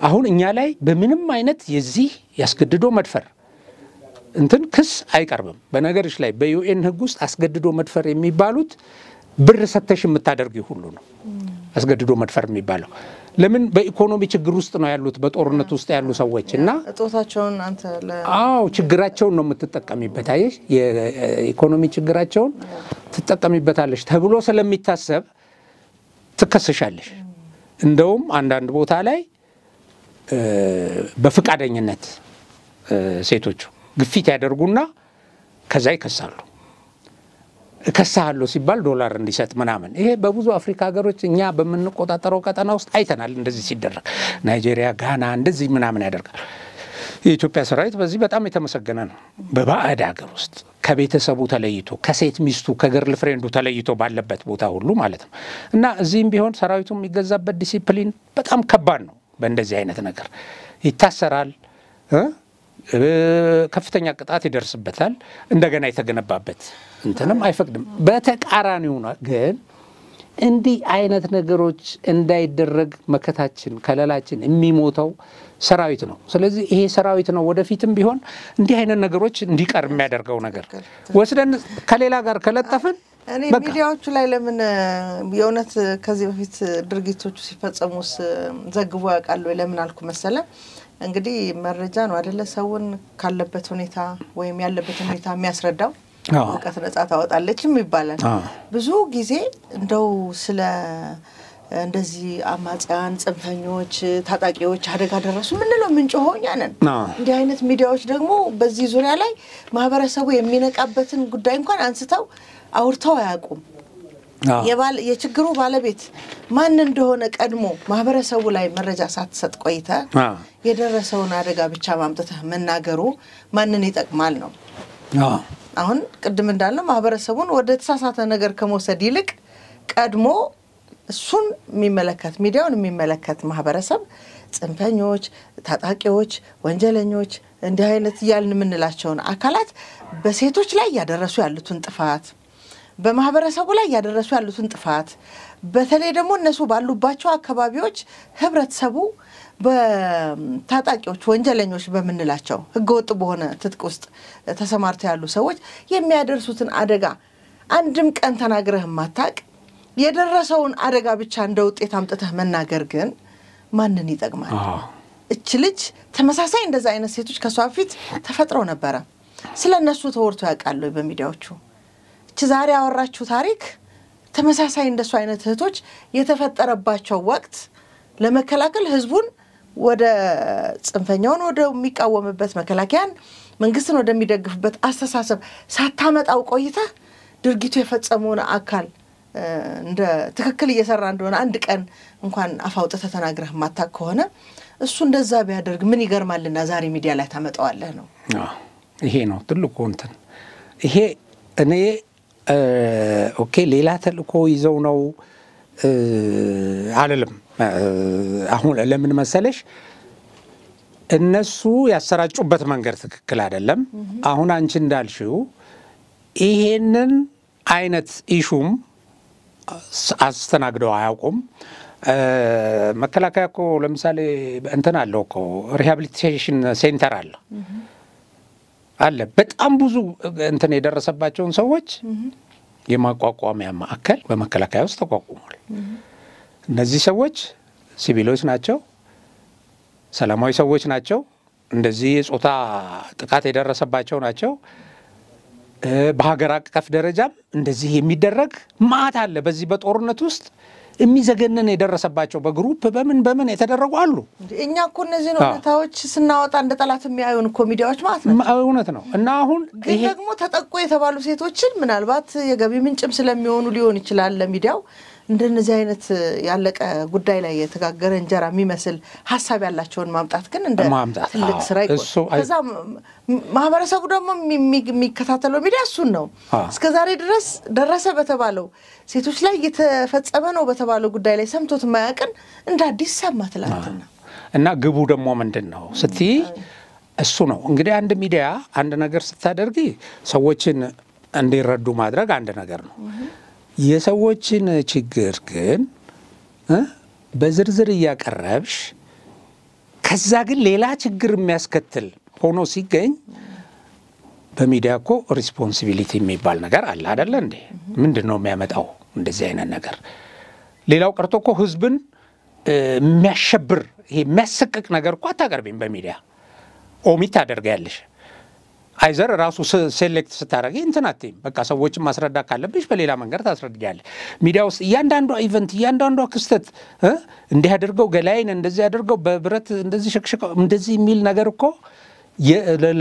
አሁን እኛ ላይ በምንም አይነት የዚህ ያስገድዶ መድፈር እንትን ክስ አይቀርብም። በነገርሽ ላይ በዩኤን ህግ ውስጥ አስገድዶ መድፈር የሚባሉት ብር ሰተሽ የምታደርጊው ሁሉ ነው አስገድዶ መድፈር የሚባለው። ለምን በኢኮኖሚ ችግር ውስጥ ነው ያሉት በጦርነት ውስጥ ያሉ ሰዎች እና እጦታቸውን አንተ ችግራቸውን ነው የምትጠቀሚበት። አይሽ የኢኮኖሚ ችግራቸውን ትጠቀሚበታለሽ ተብሎ ስለሚታሰብ ትከሰሻለሽ። እንደውም አንዳንድ ቦታ ላይ በፍቃደኝነት ሴቶቹ ግፊት ያደርጉና ከዛ ይከሳሉ። እከሳለሁ ሲባል ዶላር እንዲሰጥ ምናምን ይሄ በብዙ አፍሪካ ሀገሮች እኛ በመንቆጣጠረው ቀጠና ውስጥ አይተናል። እንደዚህ ሲደረግ ናይጄሪያ፣ ጋና እንደዚህ ምናምን ያደርጋል። የኢትዮጵያ ሰራዊት በዚህ በጣም የተመሰገነ ነው። በባዕድ ሀገር ውስጥ ከቤተሰቡ ተለይቶ ከሴት ሚስቱ ከገርል ፍሬንዱ ተለይቶ ባለበት ቦታ ሁሉ ማለት ነው። እና እዚህም ቢሆን ሰራዊቱ የሚገዛበት ዲሲፕሊን በጣም ከባድ ነው። በእንደዚህ አይነት ነገር ይታሰራል፣ ከፍተኛ ቅጣት ይደርስበታል። እንደገና የተገነባበት እንትንም አይፈቅድም። በተቃራኒው ግን እንዲህ አይነት ነገሮች እንዳይደረግ መከታችን ከለላችን የሚሞተው ሰራዊት ነው። ስለዚህ ይሄ ሰራዊት ነው ወደፊትም ቢሆን እንዲህ አይነት ነገሮች እንዲቀር የሚያደርገው ነገር ወስደን ከሌላ ጋር ከለጠፍን እኔ ሚዲያዎቹ ላይ ለምን የእውነት ከዚህ በፊት ድርጊቶቹ ሲፈጸሙስ ዘግቦ ያውቃሉ ለምን አልኩ መሰለ። እንግዲህ መረጃ ነው አይደለ ሰውን ካለበት ሁኔታ ወይም ያለበት ሁኔታ የሚያስረዳው ወቀት ነጻ ታወጣለችም ይባላል። ብዙ ጊዜ እንደው ስለ እንደዚህ አማጽያን ጽንፈኞች ታጣቂዎች አደጋ ደረሱ ምን ነው ምንጮሆኛ ነን። እንዲህ አይነት ሚዲያዎች ደግሞ በዚህ ዙሪያ ላይ ማህበረሰቡ የሚነቃበትን ጉዳይ እንኳን አንስተው አውርተው አያውቁም። የችግሩ ባለቤት ማን እንደሆነ ቀድሞ ማህበረሰቡ ላይ መረጃ ሳትሰጥ ቆይታ የደረሰውን አደጋ ብቻ ማምጣት መናገሩ ማንን ይጠቅማል ነው። አሁን ቅድም እንዳልነው ማህበረሰቡን ወደ ተሳሳተ ነገር ከመውሰድ ይልቅ ቀድሞ እሱን የሚመለከት ሚዲያውን የሚመለከት ማህበረሰብ ጽንፈኞች ታጣቂዎች ወንጀለኞች እንዲህ አይነት ያልን ምንላቸውን አካላት በሴቶች ላይ ያደረሱ ያሉትን ጥፋት በማህበረሰቡ ላይ ያደረሱ ያሉትን ጥፋት በተለይ ደግሞ እነሱ ባሉባቸው አካባቢዎች ህብረተሰቡ በታጣቂዎች ወንጀለኞች በመንላቸው ህገወጥ በሆነ ትጥቅ ውስጥ ተሰማርተው ያሉ ሰዎች የሚያደርሱትን አደጋ አንድም ቀን ተናግረህ ማታቅ የደረሰውን አደጋ ብቻ እንደ ውጤት አምጥተህ መናገር ግን ማንን ይጠቅማል? እቺ ልጅ ተመሳሳይ እንደዛ አይነት ሴቶች ከሷፊት ተፈጥረው ነበር። ስለነሱ ተወርቶ ያውቃሉ በሚዲያዎቹ። እቺ ዛሬ ያወራችሁ ታሪክ ተመሳሳይ እንደሱ አይነት እህቶች የተፈጠረባቸው ወቅት ለመከላከል ህዝቡን ወደ ጽንፈኛውን ወደ የሚቃወምበት መከላከያን መንግስትን ወደሚደግፍበት አስተሳሰብ ሳታመጣው ቆይታ ድርጊቱ የፈጸመውን አካል እንደ ትክክል እየሰራ እንደሆነ አንድ ቀን እንኳን አፋውጥተ ተናግረህ ማታክ ከሆነ እሱ እንደዛ ቢያደርግ ምን ይገርማልና ዛሬ ሚዲያ ላይ ታመጣዋለህ ነው። ይሄ ነው ትልቁ እንትን ይሄ እኔ ኦኬ ሌላ ተልኮ ይዘው ነው አይደለም። አሁን ለምን መሰለሽ እነሱ ያሰራጩበት መንገድ ትክክል አይደለም። አሁን አንቺ እንዳልሽው ይሄንን አይነት ኢሹም አስተናግደው አያውቁም። መከላከያ እኮ ለምሳሌ እንትን አለው እኮ ሪሃቢሊቴሽን ሴንተር አለ በጣም ብዙ እንትን የደረሰባቸውን ሰዎች የማቋቋሚያ ማዕከል በመከላከያ ውስጥ ተቋቁሟል። እነዚህ ሰዎች ሲቪሎች ናቸው፣ ሰላማዊ ሰዎች ናቸው፣ እንደዚህ የጾታ ጥቃት የደረሰባቸው ናቸው። በሀገር አቀፍ ደረጃም እንደዚህ የሚደረግ ማት አለ። በዚህ በጦርነት ውስጥ የሚዘገነን የደረሰባቸው በግሩፕ በምን የተደረጉ አሉ። እኛ እኮ እነዚህ ሁኔታዎች ስናወጣ እንደ ጠላት የሚያዩን ኮሚዲያዎች ማለት ነው። እውነት ነው። እና አሁን ይሄ ደግሞ ተጠቁ የተባሉ ሴቶችን ምናልባት የገቢ ምንጭም ስለሚሆኑ ሊሆን ይችላል ለሚዲያው እንደነዚህ አይነት ያለቀ ጉዳይ ላይ የተጋገረ እንጀራ የሚመስል ሐሳብ ያላቸውን ማምጣት ግን እንደ ትልቅ ስራ ይቆጠራል። ከዛ ማህበረሰቡ ደግሞ የሚከታተለው ሚዲያ እሱን ነው። እስከዛሬ ድረስ ደረሰ በተባለው ሴቶች ላይ የተፈጸመ ነው በተባለው ጉዳይ ላይ ሰምቶት ማያቀን እንደ አዲስ ሰማትላትና እና ግቡ ደግሞ ምንድነው ስቲ እሱ ነው እንግዲህ አንድ ሚዲያ አንድ ነገር ስታደርጊ ሰዎችን እንዲረዱ ማድረግ አንድ ነገር ነው። የሰዎችን ችግር ግን በዝርዝር ያቀርብሽ ከዛ ግን ሌላ ችግር የሚያስከትል ሆኖ ሲገኝ በሚዲያ እኮ ሪስፖንሲቢሊቲ የሚባል ነገር አለ አይደል እንዴ? ምንድነው የሚያመጣው እንደዚህ አይነት ነገር? ሌላው ቀርቶ እኮ ህዝብን የሚያሸብር ይሄ የሚያሰቅቅ ነገር እኮ አታቀርቢም በሚዲያ ኦሚት ታደርጋለሽ። አይዘር ራሱ ሴሌክት ስታረጊ እንትናትም በቃ ሰዎችን ማስረዳ ካለብሽ በሌላ መንገድ ታስረዳያለሽ። ሚዲያ ውስጥ እያንዳንዱ ኢቨንት እያንዳንዱ ክስተት እንዲህ አድርገው ገላይን እንደዚህ አድርገው በብረት እንደዚህ ሸክሽቀው እንደዚህ የሚል ነገር እኮ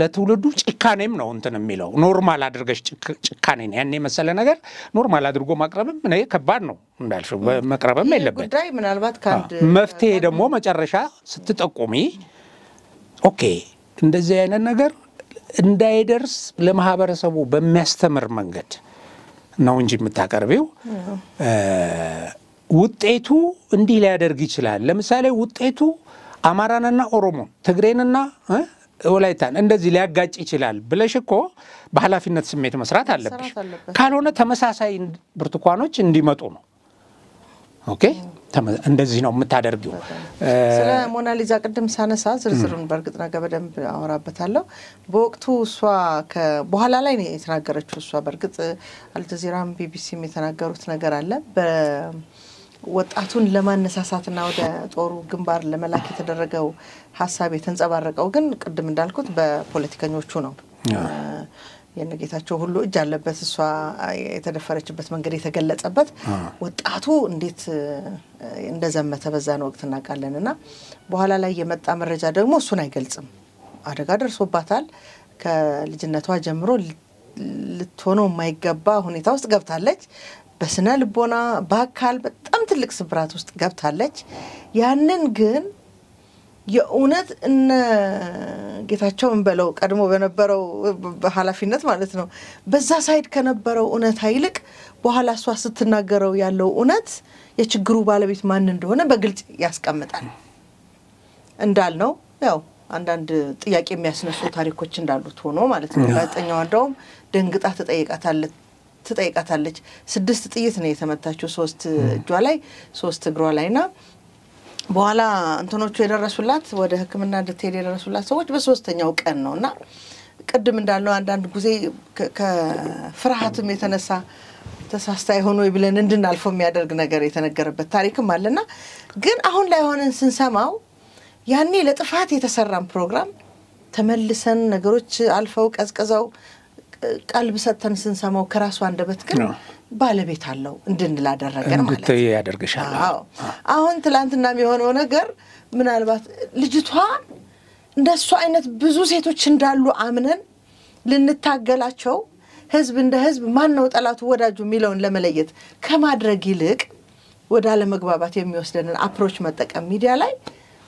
ለትውልዱ ጭካኔም ነው እንትን የሚለው ኖርማል አድርገሽ ጭካኔን ያኔ መሰለ ነገር ኖርማል አድርጎ ማቅረብም እኔ ከባድ ነው እንዳልሽው መቅረብም የለበት ጉዳይ ምናልባት ካንድ መፍትሄ ደግሞ መጨረሻ ስትጠቁሚ ኦኬ እንደዚህ አይነት ነገር እንዳይደርስ ለማህበረሰቡ በሚያስተምር መንገድ ነው እንጂ የምታቀርቢው ውጤቱ እንዲህ ሊያደርግ ይችላል ለምሳሌ ውጤቱ አማራንና ኦሮሞን ትግሬንና ወላይታን እንደዚህ ሊያጋጭ ይችላል ብለሽ እኮ በኃላፊነት ስሜት መስራት አለብሽ ካልሆነ ተመሳሳይ ብርቱካኖች እንዲመጡ ነው ኦኬ እንደዚህ ነው የምታደርጊው ስለ ሞናሊዛ ቀደም ሳነሳ ዝርዝሩን በርግጥ ነገ በደንብ አወራበታለሁ በወቅቱ እሷ በኋላ ላይ ነው የተናገረችው እሷ በርግጥ አልጀዚራም ቢቢሲም የተናገሩት ነገር አለ ወጣቱን ለማነሳሳትና ወደ ጦሩ ግንባር ለመላክ የተደረገው ሐሳብ የተንጸባረቀው ግን ቀደም እንዳልኩት በፖለቲከኞቹ ነው የነጌታቸው ሁሉ እጅ አለበት እሷ የተደፈረችበት መንገድ የተገለጸበት ወጣቱ እንዴት እንደዘመተ በዛን ወቅት እናቃለንና በኋላ ላይ የመጣ መረጃ ደግሞ እሱን አይገልጽም አደጋ ደርሶባታል ከልጅነቷ ጀምሮ ልትሆነው የማይገባ ሁኔታ ውስጥ ገብታለች በስነ ልቦና በአካል በጣም ትልቅ ስብራት ውስጥ ገብታለች ያንን ግን የኡነት እነ ጌታቸው እንበለው ቀድሞ በነበረው በኃላፊነት ማለት ነው በዛ ሳይድ ከነበረው ኡነት አይልቅ በኋላ እሷ ስትናገረው ያለው ኡነት የችግሩ ባለቤት ማን እንደሆነ በግልጽ ያስቀምጣል እንዳልነው ያው አንዳንድ ጥያቄ የሚያስነሱ ታሪኮች እንዳሉት ሆኖ ማለት ነው ጋዜጠኛዋ እንደውም ደንግጣ ትጠይቃታለች 6 ጥይት ነው የተመታችው 3 እጇ ላይ 3 እግሯ ላይና በኋላ እንትኖቹ የደረሱላት ወደ ህክምና እንድትሄድ የደረሱላት ሰዎች በሶስተኛው ቀን ነውና ቀደም እንዳልነው አንዳንድ ጊዜ ከፍርሃትም የተነሳ ተሳስታ ይሆኑ ይብለን እንድናልፈው የሚያደርግ ነገር የተነገረበት ታሪክም አለና ግን አሁን ላይ ሆነን ስንሰማው ያኔ ለጥፋት የተሰራም ፕሮግራም ተመልሰን ነገሮች አልፈው ቀዝቀዛው ቀልብ ሰተን ስንሰማው ከራሱ አንደበት ግን ባለቤት አለው እንድንል አደረገን ማለት ነው ያደርግሻል አሁን ትላንትና የሚሆነው ነገር ምናልባት ልጅቷ እንደሱ አይነት ብዙ ሴቶች እንዳሉ አምነን ልንታገላቸው ህዝብ እንደ ህዝብ ማን ነው ጠላቱ ወዳጁ ሚለውን ለመለየት ከማድረግ ይልቅ ወደ አለመግባባት የሚወስደንን አፕሮች መጠቀም ሚዲያ ላይ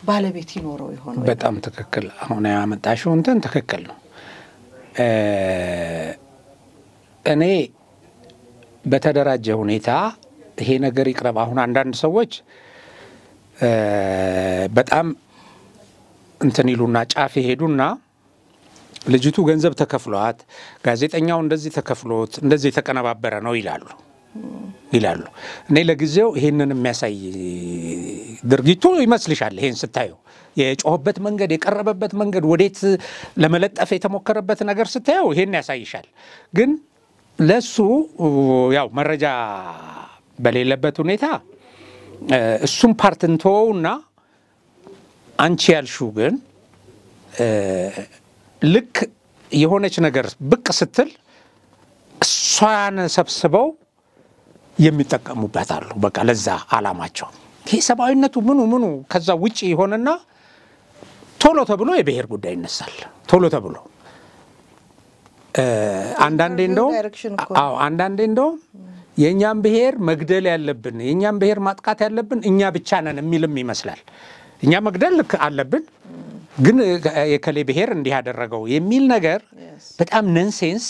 ባለቤት ይኖረው ይሆን በጣም ትክክል አሁን ያመጣሽው እንትን ትክክል ነው እኔ በተደራጀ ሁኔታ ይሄ ነገር ይቅረብ አሁን አንዳንድ ሰዎች በጣም እንትን ይሉና ጫፍ ይሄዱና ልጅቱ ገንዘብ ተከፍሏት ጋዜጠኛው እንደዚህ ተከፍሎት እንደዚህ ተቀነባበረ ነው ይላሉ እኔ ለጊዜው ይሄንን የሚያሳይ ድርጊቱ ይመስልሻል ይሄን ስታዩ የጮህበት መንገድ የቀረበበት መንገድ ወዴት ለመለጠፍ የተሞከረበት ነገር ስታዩ ይሄን ያሳይሻል ግን ለሱ ያው መረጃ በሌለበት ሁኔታ እሱም ፓርትንቶውና አንቺ ያልሽው ግን ልክ የሆነች ነገር ብቅ ስትል እሷን ሰብስበው የሚጠቀሙበት አሉ በቃ ለዛ አላማቸው ይሄ ሰባዊነቱ ምኑ ከዛ ውጪ ይሆንና ቶሎ ተብሎ የብሔር ጉዳይ ይነሳል ቶሎ ተብሎ አንዳንዴ እንደው የኛም ብሔር መግደል ያለብን የኛም ብሔር ማጥቃት ያለብን እኛ ብቻ ነን የሚልም ይመስላል እኛ መግደል አለብን ግን የከሌ ብሔር እንዲህ ያደረገው የሚል ነገር በጣም ነንሴንስ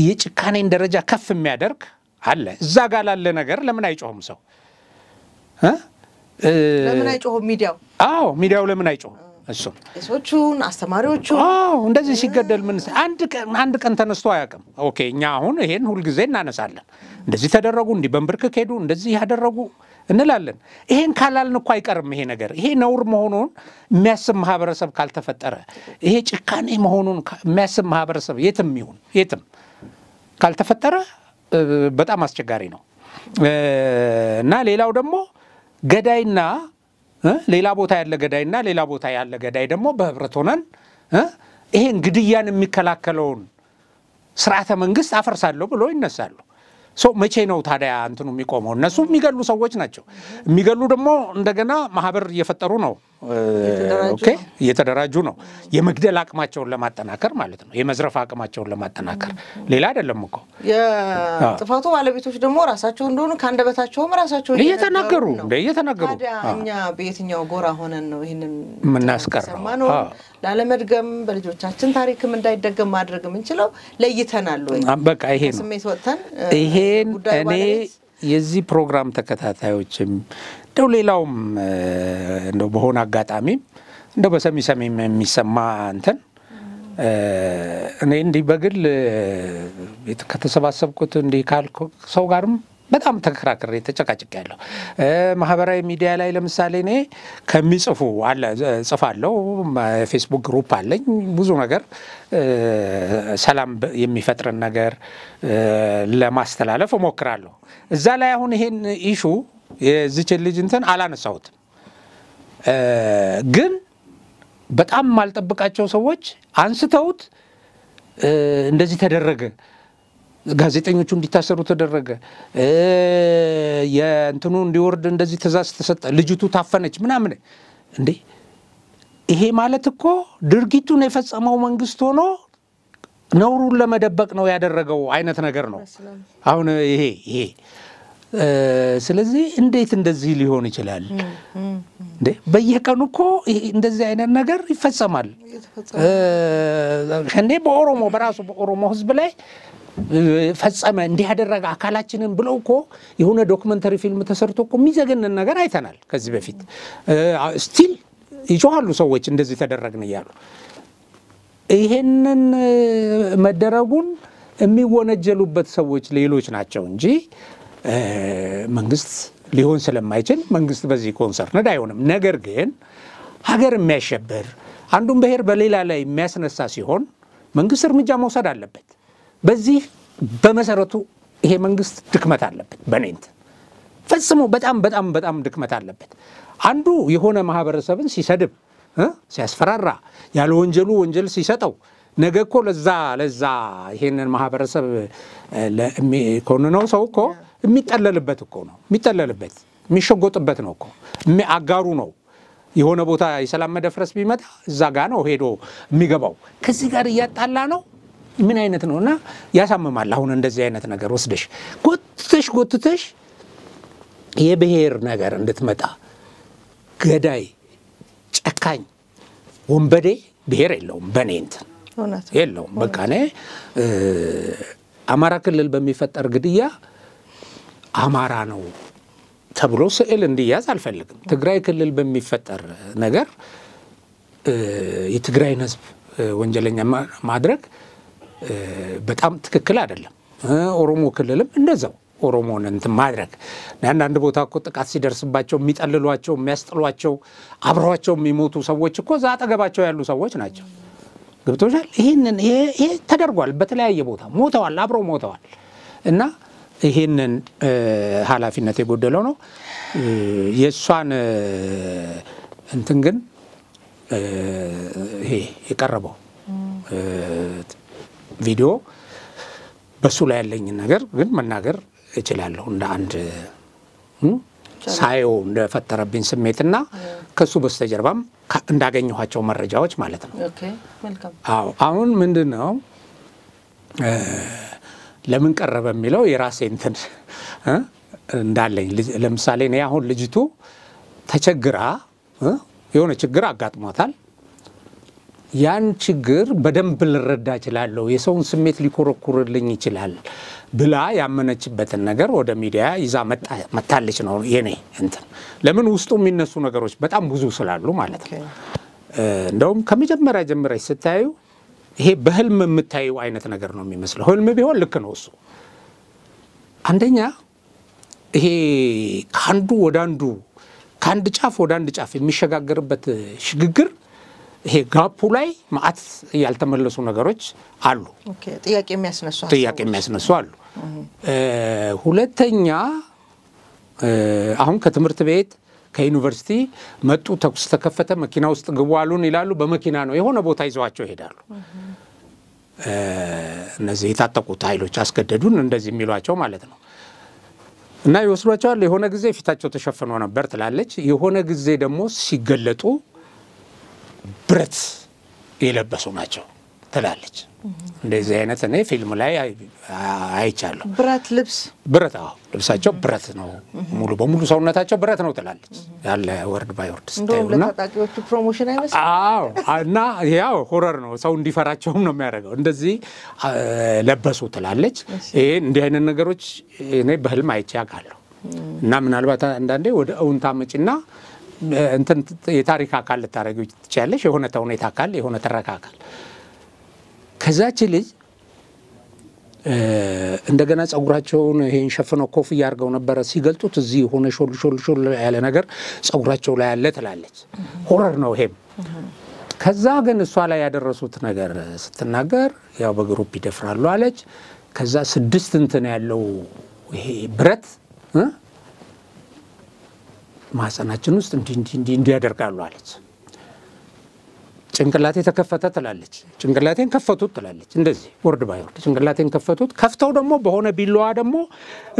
የጭካኔን ደረጃ ከፍ የሚያደርግ አለ እዛ ጋር ያለ ነገር ለምን አይጮህም ሰው ለምን አይጮህም ሚዲያው ለምን አይጮህም እሱ እሶቹን አስተማሪዎቹ እንደዚህ ሲገደል ምን አንድ ቀን ተነስቶ አያውቅም ኦኬ እኛ አሁን ይሄን ሁሉ ጊዜ እናነሳለን እንደዚህ ተደረጉ እንዲህ በንብርክ ሄዱ እንደዚህ ያደረጉ እንላለን ይሄን ካላልን እኮ አይቀርም ይሄ ነገር ይሄ ነውር መሆኑን የሚያስብ ማህበረሰብ ካልተፈጠረ ይሄ ጭካኔ መሆኑን የሚያስብ ማህበረሰብ የትም ካልተፈጠረ በጣም አስቸጋሪ ነው እና ሌላው ደግሞ ገዳይና ሌላ ቦታ ያለ ገዳይና ሌላ ቦታ ያለ ገዳይ ደግሞ በህብረት ሆነን ይሄን ግድያን የሚከላከለውን ስርዓተ መንግስት አፈርሳለሁ ብሎ ይነሳሉ መቼ ነው ታዲያ እንትኑ የሚቆመው? እነሱ የሚገሉ ሰዎች ናቸው። የሚገሉ ደግሞ እንደገና ማህበር እየፈጠሩ ነው። ኦኬ እየተደራጁ ነው። የመግደል አቅማቸውን ለማጠናከር ማለት ነው። የመዝረፍ አቅማቸውን ለማጠናከር ሌላ አይደለም እኮ። የጥፋቱ ባለቤቶች ደግሞ ራሳቸው እንደሆኑ ካንደበታቸውም ራሳቸው እየተናገሩ ታዲያ እኛ በየትኛው ጎራ ሆነን ነው ይሄንን ምናስቀረው? ላለመድገም በልጆቻችን ታሪክም እንዳይደገም ማድረግ የምንችለው ለይተናል ወይ? በቃ ይሄ ነው። ስሜት ወጥተን ይሄን እኔ የዚህ ፕሮግራም ተከታታዮችም እንደው ሌላውም እንደው በሆነ አጋጣሚ እንደው በሰሚሰሚም የሚሰማ እንትን እኔ እንዲህ በግል ከተሰባሰብኩት እንዲህ ካልኩ ሰው ጋርም በጣም ተከራክሬ ተጨቃጭቄያለሁ። ማህበራዊ ሚዲያ ላይ ለምሳሌ እኔ ከሚጽፉ አለ ጽፋለሁ፣ ፌስቡክ ግሩፕ አለኝ፣ ብዙ ነገር ሰላም የሚፈጥርን ነገር ለማስተላለፍ እሞክራለሁ። እዛ ላይ አሁን ይሄን ኢሹ የዚች ልጅ እንትን አላነሳሁትም፣ ግን በጣም ማልጠብቃቸው ሰዎች አንስተውት እንደዚህ ተደረገ፣ ጋዜጠኞቹ እንዲታሰሩ ተደረገ፣ የእንትኑ እንዲወርድ እንደዚህ ትእዛዝ ተሰጠ፣ ልጅቱ ታፈነች ምናምን። እንዴ ይሄ ማለት እኮ ድርጊቱን የፈጸመው መንግስት ሆኖ ነውሩን ለመደበቅ ነው ያደረገው አይነት ነገር ነው አሁን ይሄ ስለዚህ እንዴት እንደዚህ ሊሆን ይችላል? እንዴ በየቀኑ እኮ እንደዚህ አይነት ነገር ይፈጸማል። እንዴ በኦሮሞ በራሱ በኦሮሞ ህዝብ ላይ ፈጸመ እንዲህ ያደረገ አካላችንን ብለው እኮ የሆነ ዶክመንተሪ ፊልም ተሰርቶ እኮ የሚዘገንን ነገር አይተናል ከዚህ በፊት። ስቲል ይጮሃሉ ሰዎች እንደዚህ ተደረግን እያሉ። ይሄንን መደረጉን የሚወነጀሉበት ሰዎች ሌሎች ናቸው እንጂ መንግስት ሊሆን ስለማይችል መንግስት በዚህ ኮንሰርንድ አይሆንም። ነገር ግን ሀገር የሚያሸብር አንዱን ብሔር በሌላ ላይ የሚያስነሳ ሲሆን መንግስት እርምጃ መውሰድ አለበት። በዚህ በመሰረቱ ይሄ መንግስት ድክመት አለበት። በኔንት ፈጽሞ በጣም ድክመት አለበት። አንዱ የሆነ ማህበረሰብን ሲሰድብ ሲያስፈራራ ያለ ወንጀሉ ወንጀል ሲሰጠው ነገ እኮ ለዛ ይሄንን ማህበረሰብ ለሚኮንነው ሰው እኮ የሚጠለልበት እኮ ነው። የሚሸጎጥበት ነው እኮ አጋሩ ነው። የሆነ ቦታ የሰላም መደፍረስ ቢመጣ እዛ ጋር ነው ሄዶ የሚገባው። ከዚህ ጋር እያጣላ ነው። ምን አይነት ነውና ያሳምማል። አሁን እንደዚህ አይነት ነገር ወስደሽ ጎትተሽ የብሔር ነገር እንድትመጣ ገዳይ ጨካኝ ወንበዴ ብሔር የለውም። በኔንት የለውም። በቃ ነው አማራ ክልል በሚፈጠር ግድያ አማራ ነው ተብሎ ስዕል እንዲያዝ አልፈልግም። ትግራይ ክልል በሚፈጠር ነገር የትግራይን ህዝብ ወንጀለኛ ማድረግ በጣም ትክክል አይደለም። ኦሮሞ ክልልም እንደዛው ኦሮሞን እንትን ማድረግ አንዳንድ ቦታ እኮ ጥቃት ሲደርስባቸው የሚጠልሏቸው የሚያስጥሏቸው አብረዋቸው የሚሞቱ ሰዎች እኮ እዛ አጠገባቸው ያሉ ሰዎች ናቸው። ገብቶሻል? ይሄ ተደርጓል። በተለያየ ቦታ ሞተዋል፣ አብረው ሞተዋል። እና ይሄንን ኃላፊነት የጎደለው ነው። የሷን እንትን ግን ይሄ የቀረበው ቪዲዮ በሱ ላይ ያለኝ ነገር ግን መናገር እችላለሁ እንደ አንድ ሳይው እንደፈጠረብኝ ስሜትና ከሱ በስተጀርባም እንዳገኘኋቸው መረጃዎች ማለት ነው። ኦኬ መልካም። አሁን ምንድነው ለምን ቀረበ የሚለው የራሴ እንትን እንዳለኝ ለምሳሌ ነው። አሁን ልጅቱ ተቸግራ የሆነ ችግር አጋጥሟታል። ያን ችግር በደንብ ልረዳ እችላለሁ፣ የሰውን ስሜት ሊኮረኩርልኝ ይችላል ብላ ያመነችበትን ነገር ወደ ሚዲያ ይዛ መጣለች ነው የኔ እንትን። ለምን ውስጡ የሚነሱ ነገሮች በጣም ብዙ ስላሉ ማለት ነው። እንደውም ከመጀመሪያ ጀምረሽ ስታዩ ይሄ በህልም የምታዩ አይነት ነገር ነው የሚመስለው። ህልም ቢሆን ልክ ነው እሱ። አንደኛ ይሄ ካንዱ ወደ አንዱ ካንድ ጫፍ ወደ አንድ ጫፍ የሚሸጋገርበት ሽግግር ይሄ ጋፑ ላይ ማአት ያልተመለሱ ነገሮች አሉ። ኦኬ ጥያቄ የሚያስነሱ አሉ። ሁለተኛ አሁን ከትምህርት ቤት ከዩኒቨርሲቲ መጡ፣ ተኩስ ተከፈተ፣ መኪና ውስጥ ግቡ አሉን ይላሉ። በመኪና ነው የሆነ ቦታ ይዘዋቸው ይሄዳሉ። እነዚህ የታጠቁት ኃይሎች አስገደዱን እንደዚህ የሚሏቸው ማለት ነው። እና ይወስዷቸዋል። የሆነ ጊዜ ፊታቸው ተሸፍኖ ነበር ትላለች። የሆነ ጊዜ ደግሞ ሲገለጡ ብረት የለበሱ ናቸው ትላለች። እንደዚህ አይነት እኔ ፊልም ላይ አይቻለሁ። ብረት ልብስ ብረት ልብሳቸው ብረት ነው፣ ሙሉ በሙሉ ሰውነታቸው ብረት ነው ትላለች። ያለ ወርድ ባይ ወርድ እንደውም ለታጣቂዎቹ ፕሮሞሽን አይመስልም? እና ያው ሆረር ነው፣ ሰው እንዲፈራቸውም ነው የሚያደርገው። እንደዚህ ለበሱ ትላለች። ይሄ እንዲህ አይነት ነገሮች እኔ በህልም አይቼ አውቃለሁ። እና ምናልባት አንዳንዴ ወደ እውንታ መጪና እንትን የታሪክ አካል ልታረጊው ትችያለሽ፣ የሆነ ተውኔት አካል፣ የሆነ ተረካ አካል። ከዛች ልጅ እንደገና ጸጉራቸውን ይሄን ሸፍነው ኮፍያ አድርገው ነበር ሲገልጡት እዚህ የሆነ ሾል ያለ ነገር ጸጉራቸው ላይ ያለ ትላለች። ሆረር ነው ይሄም። ከዛ ግን እሷ ላይ ያደረሱት ነገር ስትናገር ያው በግሩፕ ይደፍራሉ አለች። ከዛ 6 እንትን ያለው ይሄ ብረት ማህፀናችን ውስጥ እንዲህ ያደርጋሉ አለች። ጭንቅላቴ ተከፈተ ትላለች። ጭንቅላቴን ከፈቱት ትላለች። እንደዚህ ወርድ ባይ ወርድ ጭንቅላቴን ከፈቱት፣ ከፍተው ደግሞ በሆነ ቢላዋ ደግሞ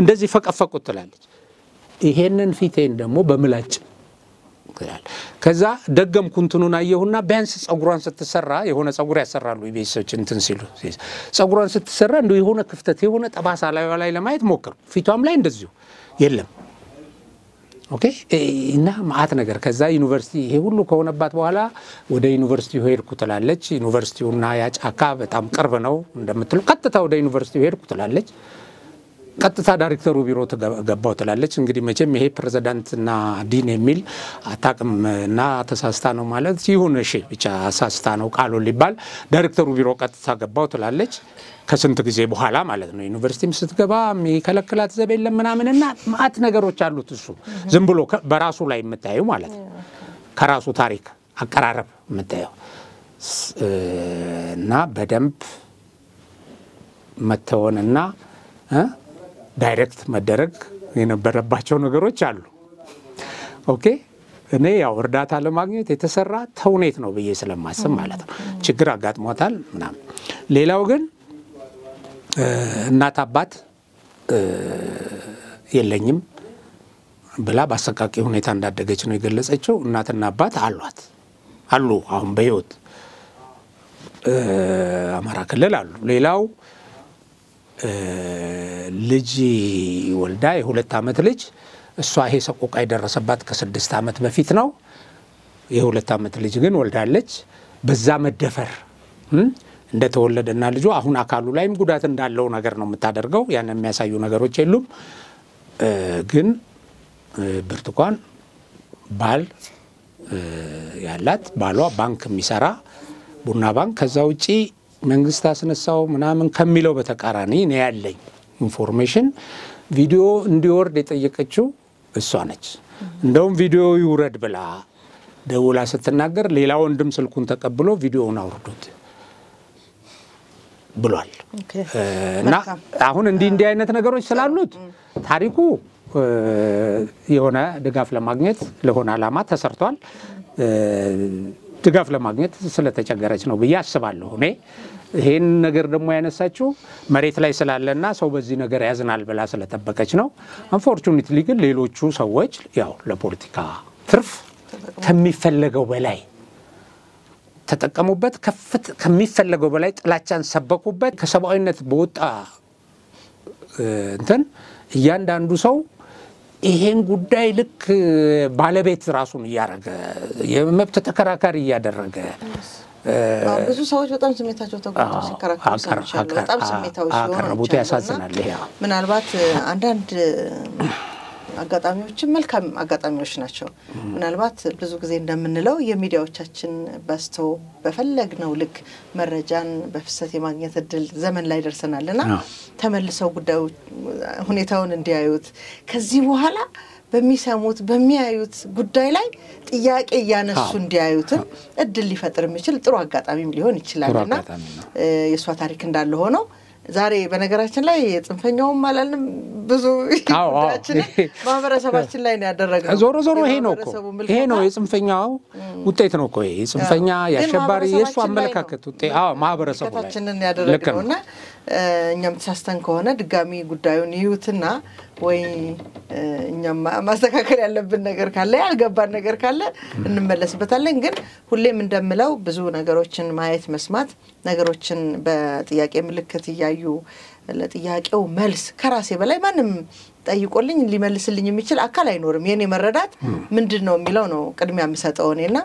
እንደዚህ ፈቀፈቁት ትላለች። ይሄንን ፊቴን ደግሞ በምላጭ ትላለች። ከዛ ደገምኩ እንትኑን አየሁና ቢያንስ ጸጉሯን ስትሰራ የሆነ ጸጉር ያሰራሉ ይቤሶች እንትን ሲሉ ጸጉሯን ስትሰራ እንደው የሆነ ክፍተት የሆነ ጠባሳ ላይ ለማየት ሞከርኩ። ፊቷም ላይ እንደዚሁ የለም። ኦኬ እና ማአት ነገር ከዛ ዩኒቨርሲቲ ይሄ ሁሉ ከሆነባት በኋላ ወደ ዩኒቨርሲቲው ሄድኩ ትላለች። ዩኒቨርሲቲውና ያጫካ በጣም ቅርብ ነው እንደምትሉ ቀጥታ ወደ ዩኒቨርሲቲው ሄድኩ ትላለች። ቀጥታ ዳይሬክተሩ ቢሮ ተገባው ትላለች። እንግዲህ መቼም ይሄ ፕሬዝዳንትና ዲን የሚል አታቅምና ተሳስታ ነው ማለት ይሁን እሺ ብቻ አሳስታ ነው ቃሉ ሊባል ዳይሬክተሩ ቢሮ ቀጥታ ገባው ትላለች። ከስንት ጊዜ በኋላ ማለት ነው። ዩኒቨርሲቲም ስትገባ የሚከለክላት ዘብ የለም ምናምንና ማአት ነገሮች አሉት። እሱ ዝም ብሎ በራሱ ላይ የምታየው ማለት ነው። ከራሱ ታሪክ አቀራረብ የምታየው እና በደንብ መተወንና ዳይሬክት መደረግ የነበረባቸው ነገሮች አሉ። ኦኬ እኔ ያው እርዳታ ለማግኘት የተሰራ ተውኔት ነው ብዬ ስለማስብ ማለት ነው። ችግር አጋጥሟታል ምናምን። ሌላው ግን እናት አባት የለኝም ብላ በአሰቃቂ ሁኔታ እንዳደገች ነው የገለጸችው። እናትና አባት አሉ አሁን በህይወት አማራ ክልል አሉ። ሌላው ልጅ ወልዳ የ2 ዓመት ልጅ እሷ ይሄ ሰቆቃ የደረሰባት ከ6 ዓመት በፊት ነው። የ2 ዓመት ልጅ ግን ወልዳለች። በዛ መደፈር እንደተወለደና ልጁ አሁን አካሉ ላይም ጉዳት እንዳለው ነገር ነው የምታደርገው። ያን የሚያሳዩ ነገሮች የሉም። ግን ብርቱካን ባል ያላት ባሏ ባንክ የሚሰራ ቡና ባንክ ከዛ ውጪ መንግስት አስነሳው ምናምን ከሚለው በተቃራኒ ነው ያለኝ ኢንፎርሜሽን። ቪዲዮ እንዲወርድ የጠየቀችው እሷ ነች። እንደውም ቪዲዮ ይውረድ ብላ ደውላ ስትናገር ሌላ ወንድም ስልኩን ተቀብሎ ቪዲዮውን አውርዱት ብሏል። እና አሁን እንዲህ አይነት ነገሮች ስላሉት ታሪኩ የሆነ ድጋፍ ለማግኘት ለሆነ ዓላማ ተሰርቷል። ድጋፍ ለማግኘት ስለተቸገረች ነው ብዬ አስባለሁ። እኔ ይሄን ነገር ደግሞ ያነሳችው መሬት ላይ ስላለና ሰው በዚህ ነገር ያዝናል ብላ ስለተጠበቀች ነው። አንፎርቹኔትሊ ግን ሌሎቹ ሰዎች ያው ለፖለቲካ ትርፍ ከሚፈለገው በላይ ተጠቀሙበት። ከሚፈለገው በላይ ጥላቻን ሰበኩበት። ከሰብአዊነት በወጣ እንትን እያንዳንዱ ሰው ይሄን ጉዳይ ልክ ባለቤት ራሱን ያረገ የመብት ተከራካሪ ያደረገ ብዙ ሰዎች በጣም ስሜታቸው ተጎድተው ሲከራከሩ ሰምቻለሁ። በጣም ስሜታው ሲሆኑ ያሳዝናል። ምናልባት አንዳንድ አጋጣሚዎችም መልካም አጋጣሚዎች ናቸው። ምናልባት ብዙ ጊዜ እንደምንለው የሚዲያዎቻችን በስተው በፈለግነው ልክ መረጃን በፍሰት የማግኘት እድል ዘመን ላይ ደርሰናልና ተመልሰው ጉዳዩ ሁኔታውን እንዲያዩት ከዚህ በኋላ በሚሰሙት በሚያዩት ጉዳይ ላይ ጥያቄ ያነሱ እንዲያዩት እድል ሊፈጥር የሚችል ጥሩ አጋጣሚም ሊሆን ይችላልና የሷ ታሪክ እንዳለ ሆኖ ዛሬ በነገራችን ላይ ጽንፈኛውም አላልንም ብዙ ጉዳያችን ማህበረሰባችን ላይ ነው ያደረገው ዞሮ ይሄ ነው የጽንፈኛው ውጤት ነው እኮ የጽንፈኛ ያሸባሪ የሱ አመለካከት ውጤት ማህበረሰቡ ላይ ያደረገውና እኛም ተሳስተን ከሆነ ድጋሚ ጉዳዩን ይዩትና ወይ እኛም ማስተካከል ያለብን ነገር ካለ ያልገባን ነገር ካለ እንመለስበታለን ግን ሁሌም እንደምለው ብዙ ነገሮችን ማየት መስማት ነገሮችን በጥያቄ ምልክት ያዩ ለጥያቄው መልስ ከራሴ በላይ ማንም ጠይቆልኝ ሊመልስልኝ የሚችል አካል አይኖርም የኔ መረዳት ምንድነው የሚለው ነው ቅድሚያ የምሰጠው እኔና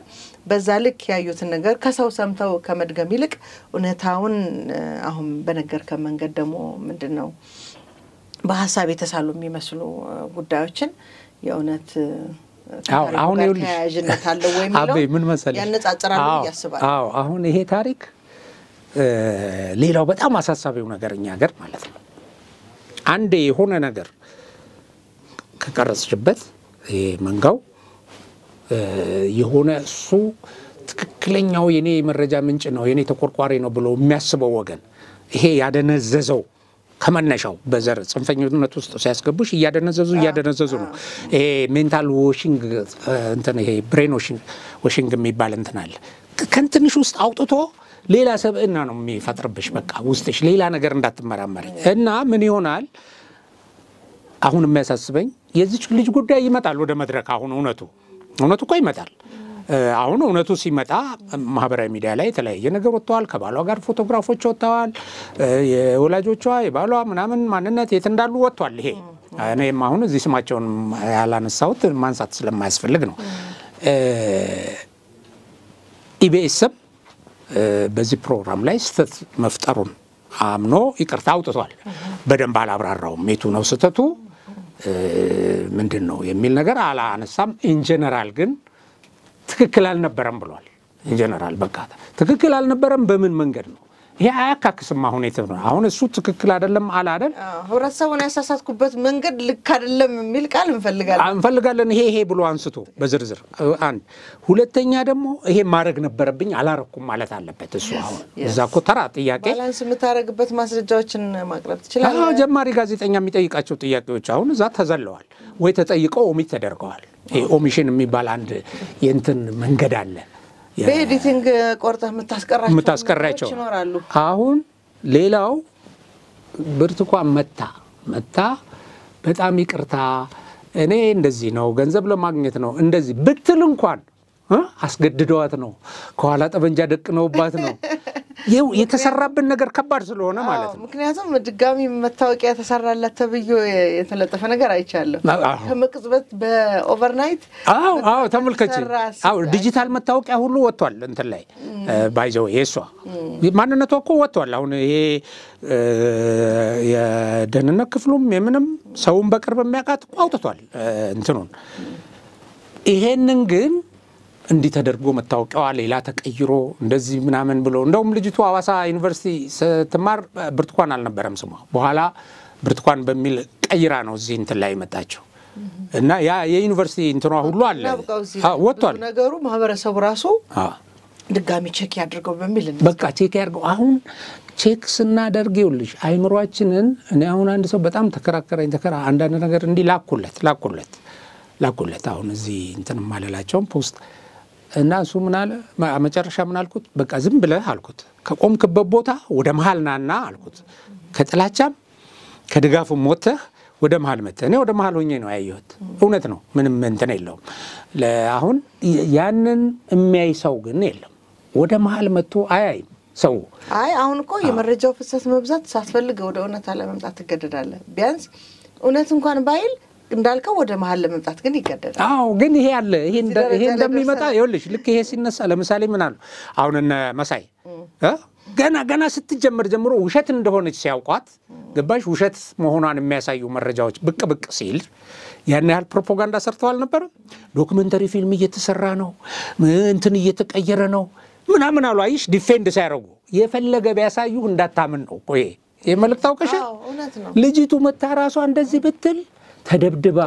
በዛ ልክ ያዩትን ነገር ከሰው ሰምተው ከመድገም ይልቅ እውነታውን አሁን በነገርከን መንገድ ደግሞ ምንድነው በሐሳብ የተሳሉ የሚመስሉ ጉዳዮችን የእውነት አሁን ያጅነት አለው ወይ የሚለው ምን መሰለሽ ያነጻጽራሉ ያስባል አሁን ይሄ ታሪክ ሌላው በጣም አሳሳቢው ነገርኛ ሀገር ማለት ነው አንዴ የሆነ ነገር ከቀረጽበት መንጋው የሆነ እሱ ትክክለኛው የኔ መረጃ ምንጭ ነው የኔ ተቆርቋሪ ነው ብሎ የሚያስበው ወገን ይሄ ያደነዘዘው ከመነሻው በዘር ጽንፈኝነት ውስጥ ሲያስገቡሽ እያደነዘዙ ነው ይሄ ሜንታል ዋሽንግ እንትን ይሄ ብሬን ዋሽንግ የሚባል እንትን አለ ከንትንሽ ውስጥ አውጥቶ ሌላ ሰብእና ነው የሚፈጥርብሽ በቃ ውስጥሽ ሌላ ነገር እንዳትመራመሪ እና ምን ይሆናል አሁን የሚያሳስበኝ የዚህ ልጅ ጉዳይ ይመጣል ወደ መድረክ አሁን እውነቱ እኮ ይመጣል አሁን እውነቱ ሲመጣ ማህበራዊ ሚዲያ ላይ የተለያየ ነገር ወጥቷል ከባሏ ጋር ፎቶግራፎች ወጥተዋል የወላጆቿ የባሏ ምናምን ማንነት የት እንዳሉ ወጥቷል ይሄ እኔም አሁን እዚህ ስማቸውን ያላነሳሁት ማንሳት ስለማያስፈልግ ነው ኢቢኤስም በዚህ ፕሮግራም ላይ ስተት መፍጠሩን አምኖ ይቅርታ አውጥቷል በደንብ አላብራራውም የቱ ነው ስተቱ ምንድነው የሚል ነገር አላነሳም ኢን ጀነራል ግን ትክክል አልነበረም ብሏል ኢን ጀነራል በቃ ትክክል አልነበረም በምን መንገድ ነው ይሄ አያካክስም አሁን እሱ ትክክል አይደለም አላደል ህብረተሰቡን ያሳሳትኩበት መንገድ ልክ አይደለም የሚል ቃል እንፈልጋለን ይሄ ብሎ አንስቶ በዝርዝር አንድ ሁለተኛ ደግሞ ይሄ ማድረግ ነበረብኝ አላረኩም ማለት አለበት እሱ አሁን እዛኮ ተራ ጥያቄ ባላንስ የምታረግበት ማስረጃዎችን ማቅረብ ትችላለህ ጀማሪ ጋዜጠኛ የሚጠይቃቸው ጥያቄዎች አሁን እዛ ተዘለዋል ወይ ተጠይቀው ኦሚት ተደርገዋል ይሄ ኦሚሽን የሚባል አንድ የእንትን መንገድ አለ በኤዲቲንግ ቆርጠህ የምታስቀራቸው ይኖራሉ አሁን ሌላው ብርቱካን መታ በጣም ይቅርታ እኔ እንደዚህ ነው ገንዘብ ለማግኘት ነው እንደዚህ ብትል እንኳን አስገድደዋት ነው ከኋላ ጠበንጃ ደቅነውባት ነው የተሰራብን ነገር ከባድ ስለሆነ ማለት ነው ምክንያቱም ድጋሚ መታወቂያ ተሰራላት ተብዮ የተለጠፈ ነገር አይቻለሁ ከመቅጽበት በኦቨርናይት ተመልከቺ ዲጂታል መታወቂያ ሁሉ ወጥቷል እንትን ላይ ባይዘው የሷ ማንነቷ እኮ ወጥቷል አሁን ይሄ የደህንነት ክፍሉም የምንም ሰውን በቅርብ የሚያውቃት አውጥቷል እንትኑን ይሄንን ግን እንዲ ተደርጎ መታወቂያው ሌላ ተቀይሮ እንደዚህ ምናምን ብሎ እንደውም ልጅቱ አዋሳ ዩኒቨርሲቲ ስትማር ብርቱካን አልነበረም ስሟ በኋላ ብርቱካን በሚል ቀይራ ነው እዚህ እንትን ላይ መጣቸው እና ያ የዩኒቨርሲቲ እንትኗ ሁሉ አለ ወጥቷል ነገሩ ማህበረሰቡ ራሱ ድጋሚ ቼክ ያድርገው በሚል በቃ ቼክ ያድርገው አሁን ቼክ ስናደርገውልሽ አይምሮአችንን እኔ አሁን አንድ ሰው በጣም ተከራከረኝ አንዳንድ ነገር እንዲ ላኩለት አሁን እዚህ እንትን ማለላቸው ፖስት እና እሱ ምን አለ መጨረሻ ምን አልኩት በቃ ዝም ብለህ አልኩት ከቆምክበት ቦታ ወደ መሃል ናና አልኩት ከጥላቻም ከድጋፉም ወጥተህ ወደ መሃል መጥተህ እኔ ወደ መሃል ሆኜ ነው ያየሁት እውነት ነው ምንም እንትን የለውም አሁን ያንን የሚያይ ሰው ግን የለም ወደ መሃል መጥቶ አያይም ሰው አሁን እኮ የመረጃው ፍሰት መብዛት ሳትፈልግ ወደ እውነት አለመምጣት ትገደዳለህ ቢያንስ እውነት እንኳን ባይል እንዳልከው ወደ መሃል ለመምጣት ግን ይገደዳል ግን ይሄ አለ ይሄ እንደሚመጣ ይኸውልሽ ልክ ይሄ ሲነሳ ለምሳሌ ምን አሉ አሁን እነ መሳይ ገና ስትጀምር ጀምሮ ውሸት እንደሆነች ሲያውቋት ገባሽ ውሸት መሆኗን የሚያሳዩ መረጃዎች ብቅ ሲል ያን ያህል ፕሮፓጋንዳ ሰርተዋል ነበር ዶክመንተሪ ፊልም እየተሰራ ነው እንትን እየተቀየረ ነው ምናምን አሉ አይሽ ዲፌንድ ሳይረጉ የፈለገ ቢያሳዩ እንዳታምን ነው ቆይ የመልክታው ከሸ ልጅቱ መታ ራሷ እንደዚህ ብትል ተደብድባ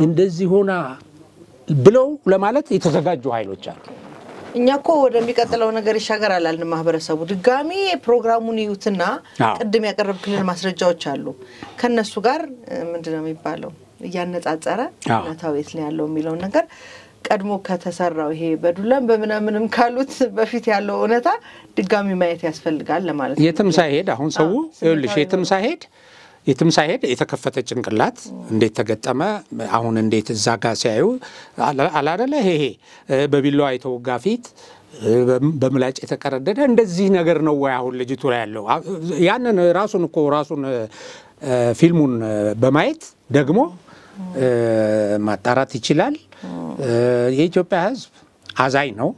እንደዚህ ሆና ብለው ለማለት የተዘጋጁ ኃይሎች አሉ እኛ እኮ ወደሚቀጥለው ነገር ይሻገራል አልን ማህበረሰቡ ድጋሚ ፕሮግራሙን ይዩትና ቅድም ያቀረብክልን ማስረጃዎች አሉ ከነሱ ጋር ምንድነው የሚባለው ያነጻጸረ እናታው የት ላይ ያለው የሚለው ነገር ቀድሞ ከተሰራው ይሄ በዱላም በመናምንም ካሉት በፊት ያለው እውነታ ድጋሚ ማየት ያስፈልጋል ለማለት ነው የትም ሳይሄድ አሁን ሰው ይልሽ የትም ሳይሄድ የተከፈተ ጭንቅላት እንዴት ተገጠመ አሁን እንዴት እዛ ጋር ሲያዩ አላደለ ይሄ በቢላዋ የተወጋ ፊት በምላጭ የተቀረደደ እንደዚህ ነገር ነው ወይ አሁን ልጅቱ ላይ ያለው ያንን ራሱን ፊልሙን በማየት ደግሞ ማጣራት ይችላል የኢትዮጵያ ህዝብ አዛኝ ነው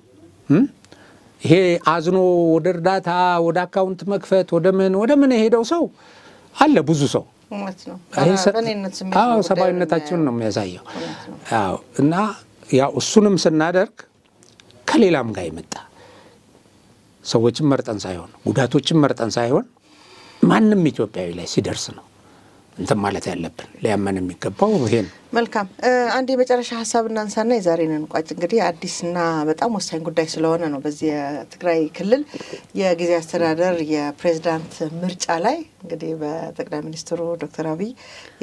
ይሄ አዝኖ ወደ እርዳታ ወደ አካውንት መክፈት ወደ ምን ሄደው ሰው አለ ብዙ ሰው ማለት ነው ሰባዊነታችን ነው የሚያሳየው እና ያው እሱንም ስናደርግ ከሌላም ጋር ይመጣ ሰዎችን መርጠን ሳይሆን ጉዳቶችን መርጠን ሳይሆን ማንንም ኢትዮጵያዊ ላይ ሲደርስ ነው እንት ማለት ያለብን ለያመን የሚገባው ይሄን መልካም አንድ የመጨረሻ ሐሳብ እናንሳና የዛሬን እንቋጭ እንግዲህ አዲስና በጣም ወሳኝ ጉዳይ ስለሆነ ነው በዚህ የትግራይ ክልል የጊዜ አስተዳደር የፕሬዝዳንት ምርጫ ላይ እንግዲህ በጠቅላይ ሚኒስትሩ ዶክተር አብይ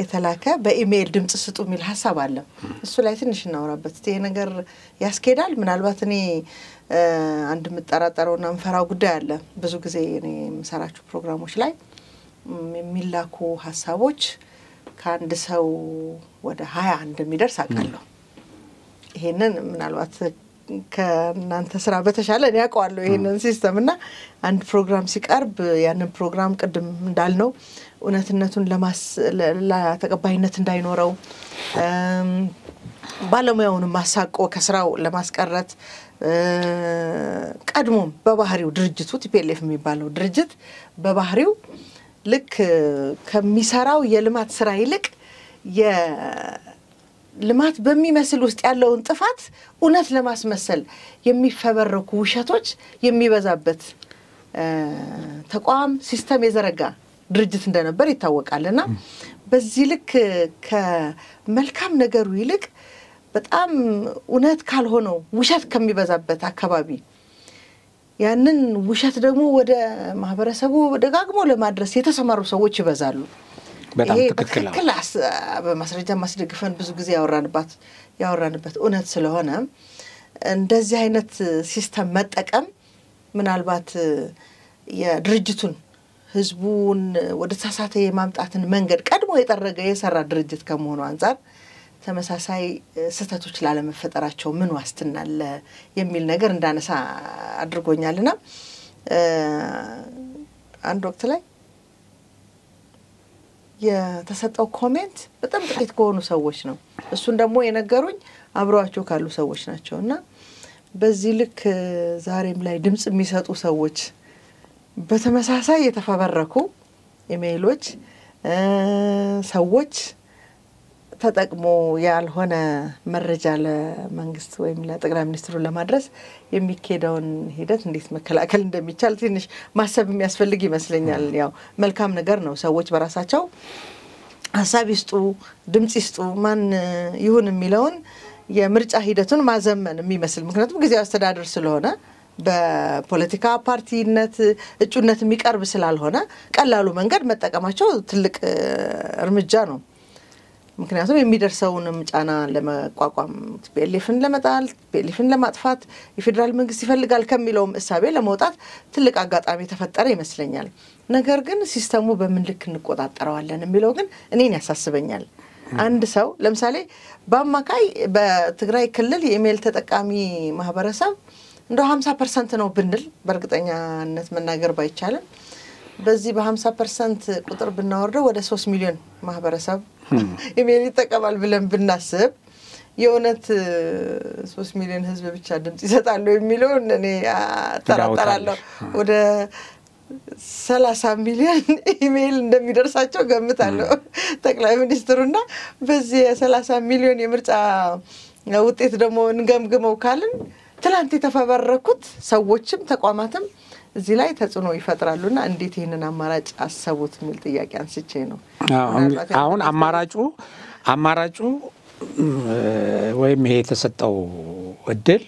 የተላከ በኢሜል ድምጽ ስጡ የሚል ሐሳብ አለ እሱ ላይ ትንሽ እናወራበት ይሄ ነገር ያስኬዳል ምናልባት እኔ አንድ ምጠራጠረውና ምፈራው ጉዳይ አለ ብዙ ጊዜ እኔ የምሰራቸው ፕሮግራሞች ላይ የሚላኩ ሐሳቦች ከአንድ ሰው ወደ 20 እንደሚደርስ አውቃለሁ ይሄንን ምናልባት ከናንተ ስራ በተሻለ እኔ አውቀዋለሁ ይሄንን ሲስተምና አንድ ፕሮግራም ሲቀርብ ያንን ፕሮግራም ቀድም እንዳልነው እውነትነቱን ለተቀባይነት እንዳይኖረው ባለሙያውን ማሳቆ ከስራው ለማስቀረት ቀድሞም በባህሪው ድርጅቱ ቲፒኤልኤፍ የሚባለው ድርጅት በባህሪው ልክ ከሚሰራው የልማት ስራ ይልቅ የልማት በሚመስል ውስጥ ያለውን ጥፋት እውነት ለማስመሰል የሚፈበረኩ ውሸቶች የሚበዛበት ተቋም ሲስተም የዘረጋ ድርጅት እንደነበር ይታወቃልና በዚህ ልክ ከመልካም ነገሩ ይልቅ በጣም እውነት ካልሆነው ውሸት ከሚበዛበት አካባቢ ያንን ውሸት ደግሞ ወደ ማህበረሰቡ ደጋግሞ ለማድረስ የተሰማሩ ሰዎች ይበዛሉ በጣም ትክክል በማስረጃ ማስደግፈን ብዙ ጊዜ ያወራንበት እውነት ስለሆነ እንደዚህ አይነት ሲስተም መጠቀም ምናልባት የድርጅቱን ህዝቡን ወደ ተሳሳተ የማምጣትን መንገድ ቀድሞ የጠረገ የሰራ ድርጅት ከመሆኑ አንፃር ተመሳሳይ ስህተቶች ላለመፈጠራቸው ምን ዋስትና አለ የሚል ነገር እንዳነሳ አድርጎኛልና አንድ ወቅት ላይ የተሰጠው ኮሜንት በጣም ጥቂት ከሆኑ ሰዎች ነው እሱን ደግሞ የነገሩኝ አብረዋቸው ካሉ ሰዎች ናቸውና በዚህ ልክ ዛሬም ላይ ድምጽ የሚሰጡ ሰዎች በተመሳሳይ የተፈበረኩ ኢሜይሎች ሰዎች ተጠቅሞ ያልሆነ መረጃ ለመንግስት ወይም ለጠቅላይ ሚኒስትሩ ለማድረስ የሚከዳውን ሂደት እንዴት መከላከል እንደሚቻል ትንሽ ማሰብ የሚያስፈልግ ይመስለኛል ያው መልካም ነገር ነው ሰዎች በራሳቸው ሐሳብ ይስጡ ድምጽ ይስጡ ማን ይሁን የሚለውን የምርጫ ሂደቱን ማዘመን የሚመስል ምክንያቱም ጊዜያዊ አስተዳደር ስለሆነ በፖለቲካ ፓርቲነት እጩነት የሚቀርብ ስላልሆነ ቀላሉ መንገድ መጠቀማቸው ትልቅ እርምጃ ነው ምክንያቱም የሚደርሰውንም ጫና ለመቋቋም ቲፒኤልኤፍን ለመጣል ቲፒኤልኤፍን ለማጥፋት የፌደራል መንግስት ይፈልጋል ከሚለውም እሳቤ ለመውጣት ትልቅ አጋጣሚ ተፈጠረ ይመስለኛል ነገር ግን ሲስተሙ በምን ልክ እንቆጣጣረዋለን የሚለው ግን እኔን ያሳስበኛል አንድ ሰው ለምሳሌ በአማካይ በትግራይ ክልል የኢሜል ተጠቃሚ ማህበረሰብ እንደ 50% ነው ብንል በእርግጠኛነት መናገር ባይቻልም በዚህ በ50% ቁጥር ብናወርደው ወደ 3 ሚሊዮን ማህበረሰብ ኢሜል ይጠቀማል ብለን ብናስብ የእውነት 3 ሚሊዮን ህዝብ ብቻ ድምጽ ይሰጣሉ የሚለው እኔ ተራጣራለሁ ወደ 30 ሚሊዮን ኢሜል እንደሚደርሳቸው ገምታለሁ ጠቅላይ ሚኒስትሩና በዚህ 30 ሚሊዮን የምርጫ ውጤት ደግሞ እንገምግመው ካልን ትላንት የተፈበረኩት ሰዎችም ተቋማትም እዚህ ላይ ተጽዕኖ ይፈጥራሉና እንዴት ይሄንን አማራጭ አሰቡት የሚል ጥያቄ አንስቼ ነው አሁን አማራጩ ወይም ይሄ የተሰጠው እድል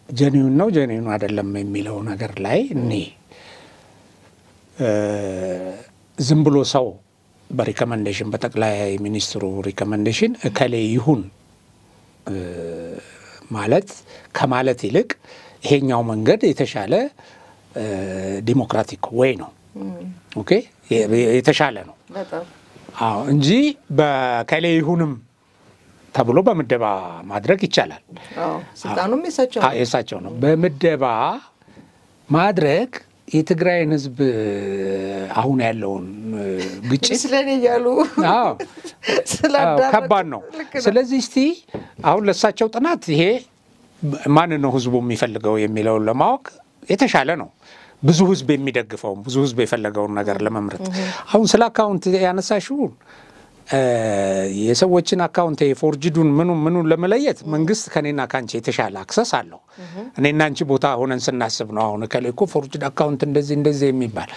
ጀኒውን ነው ጀኒውን አይደለም የሚለው ነገር ላይ እኔ ዝም ብሎ ሰው በሪኮመንዴሽን በጠቅላይ ሚኒስትሩ ሪኮመንዴሽን እከሌ ይሁን ማለት ከማለት ይልቅ ይሄኛው መንገድ የተሻለ ዲሞክራቲክ ወይ ነው ኦኬ የተሻለ ነው በጣም አዎ እንጂ በከሌ ይሁንም ተብሎ በመደባ ማድረግ ይቻላል አዎ ስልጣኑም የሳቸው ነው በመደባ ማድረግ የትግራይን ህዝብ አሁን ያለውን ግጭት ስለኔ ያሉ አዎ ከባድ ነው ስለዚህ እስቲ አሁን ለሳቸው ጥናት ይሄ ማን ነው ህዝቡ የሚፈልገው የሚለው ለማወቅ የተሻለ ነው ብዙ ህዝብ የሚደግፈው ብዙ ህዝብ የፈለገውን ነገር ለመምረጥ አሁን ስለ አካውንት ያነሳሽው የሰዎችን አካውንት የፎርጅዱን ምኑ ለመለየት መንግስት ከኔና ካንቺ የተሻለ አክሰስ አለው እኔና አንቺ ቦታ ሆነን ስናስብ ነው አሁን ከሌኮ ፎርጅድ አካውንት እንደዚህ የሚባል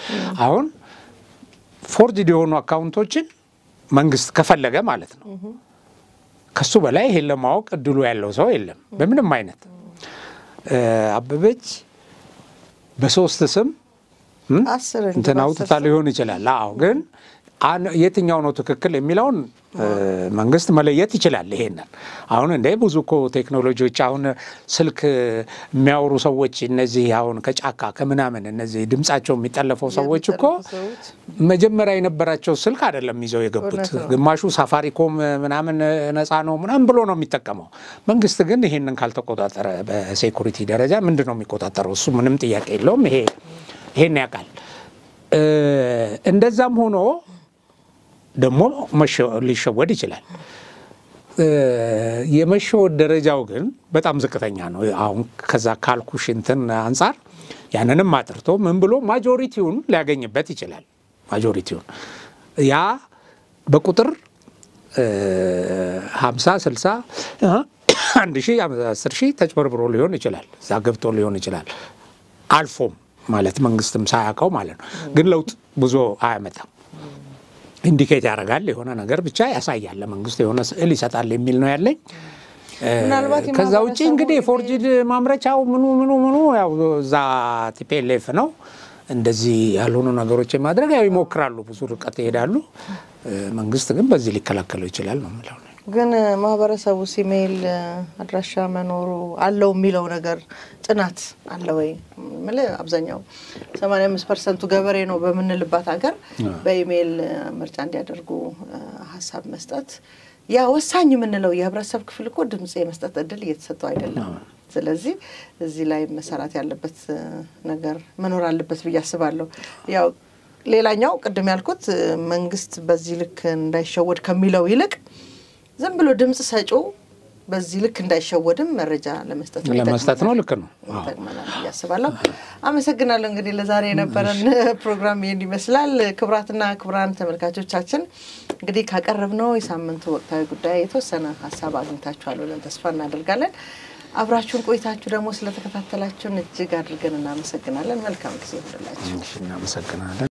አሁን ፎርጅድ የሆኑ አካውንቶችን መንግስት ከፈለገ ማለት ነው ከሱ በላይ ይሄን ለማወቅ እድሉ ያለው ሰው የለም በምንም አይነት አበበች በሶስት ስም እንተናው ተታለ ይሆን ይችላል አዎ ግን የትኛው ነው ትክክል የሚለውን መንግስት መለየት ይችላል ይሄንን አሁን እንደ ብዙ እኮ ቴክኖሎጂዎች አሁን ስልክ የሚያወሩ ሰዎች እነዚህ አሁን ከጫካ ከምናምን እነዚህ ድምጻቸው የሚጠለፈው ሰዎች እኮ መጀመሪያ የነበራቸው ስልክ አይደለም ይዘው የገቡት ግማሹ ሳፋሪኮም ምናምን ነፃ ነው ምናምን ብሎ ነው የሚጠቀመው መንግስት ግን ይሄንን ካልተቆጣጠረ በሴኩሪቲ ደረጃ ምንድነው የሚቆጣጠረው እሱ ምንም ጥያቄ የለውም ይሄን ያውቃል እንደዛም ሆኖ ደሞ ሊሸወድ ይችላል የመሸወድ ደረጃው ግን በጣም ዝቅተኛ ነው አሁን ከዛ ካልኩሽ እንትን አንፃር ያንንም አጥርቶ ምን ብሎ ማጆሪቲውን ሊያገኝበት ይችላል ማጆሪቲውን ያ በቁጥር 50 60 1000 10000 ተጭበርብሮ ሊሆን ይችላል እዛ ገብቶ ሊሆን ይችላል አልፎም ማለት መንግስትም ሳያቀው ማለት ነው ግን ለውጥ ብዙ አያመጣም ኢንዲኬት ያደርጋል የሆነ ነገር ብቻ ያሳያል ለመንግስት የሆነ ስዕል ይሰጣል የሚል ነው ያለኝ ከዛ ውጪ እንግዲህ ፎርጅድ ማምረቻው ምኑ ያው ዛ ቲፒኤልኤፍ ነው እንደዚህ ያልሆኑ ነገሮች ማድረግ ያው ይሞክራሉ ብዙ ርቀት ይሄዳሉ መንግስት ግን በዚህ ሊከላከለው ይችላል ነው ማለት ነው ግን ማህበረሰቡ ኢሜል አድራሻ መኖሩ አለው የሚለው ነገር ጥናት አለ ወይ ማለት አብዛኛው 85% ገበሬ ነው በመንልባት ሀገር በኢሜል ምርጫ እንዲያደርጉ ሐሳብ መስጠት ያ ወሳኝ የምንለው የህብረተሰብ ክፍል እኮ ድምጽ የመስጠት እድል እየተሰጠው አይደለም ስለዚህ እዚህ ላይ መሰራት ያለበት ነገር መኖር አለበት በያስባለሁ ያው ሌላኛው ቅድም ያልኩት መንግስት በዚህ ልክ እንዳይሸወድ ከሚለው ይልቅ ዝም ብሎ ድምጽ ሰጪው በዚህ ልክ እንዳይሸወድም መረጃ ለመስጠት ነው ልክ ነው ተግመናል ያስባለሁ አመሰግናለሁ እንግዲህ ለዛሬ የነበረን ፕሮግራም ይሄን ይመስላል ክብራትና ክብራን ተመልካቾቻችን እንግዲህ ካቀረብነው የሳምንቱ ወቅታዊ ጉዳይ የተወሰነ ሐሳብ አግኝታችኋል ብለን ተስፋ እናደርጋለን አብራችሁን ቆይታችሁ ደግሞ ስለተከታተላችሁን እጅግ አድርገን እናመሰግናለን መልካም ጊዜ ይሁንላችሁ እናመሰግናለን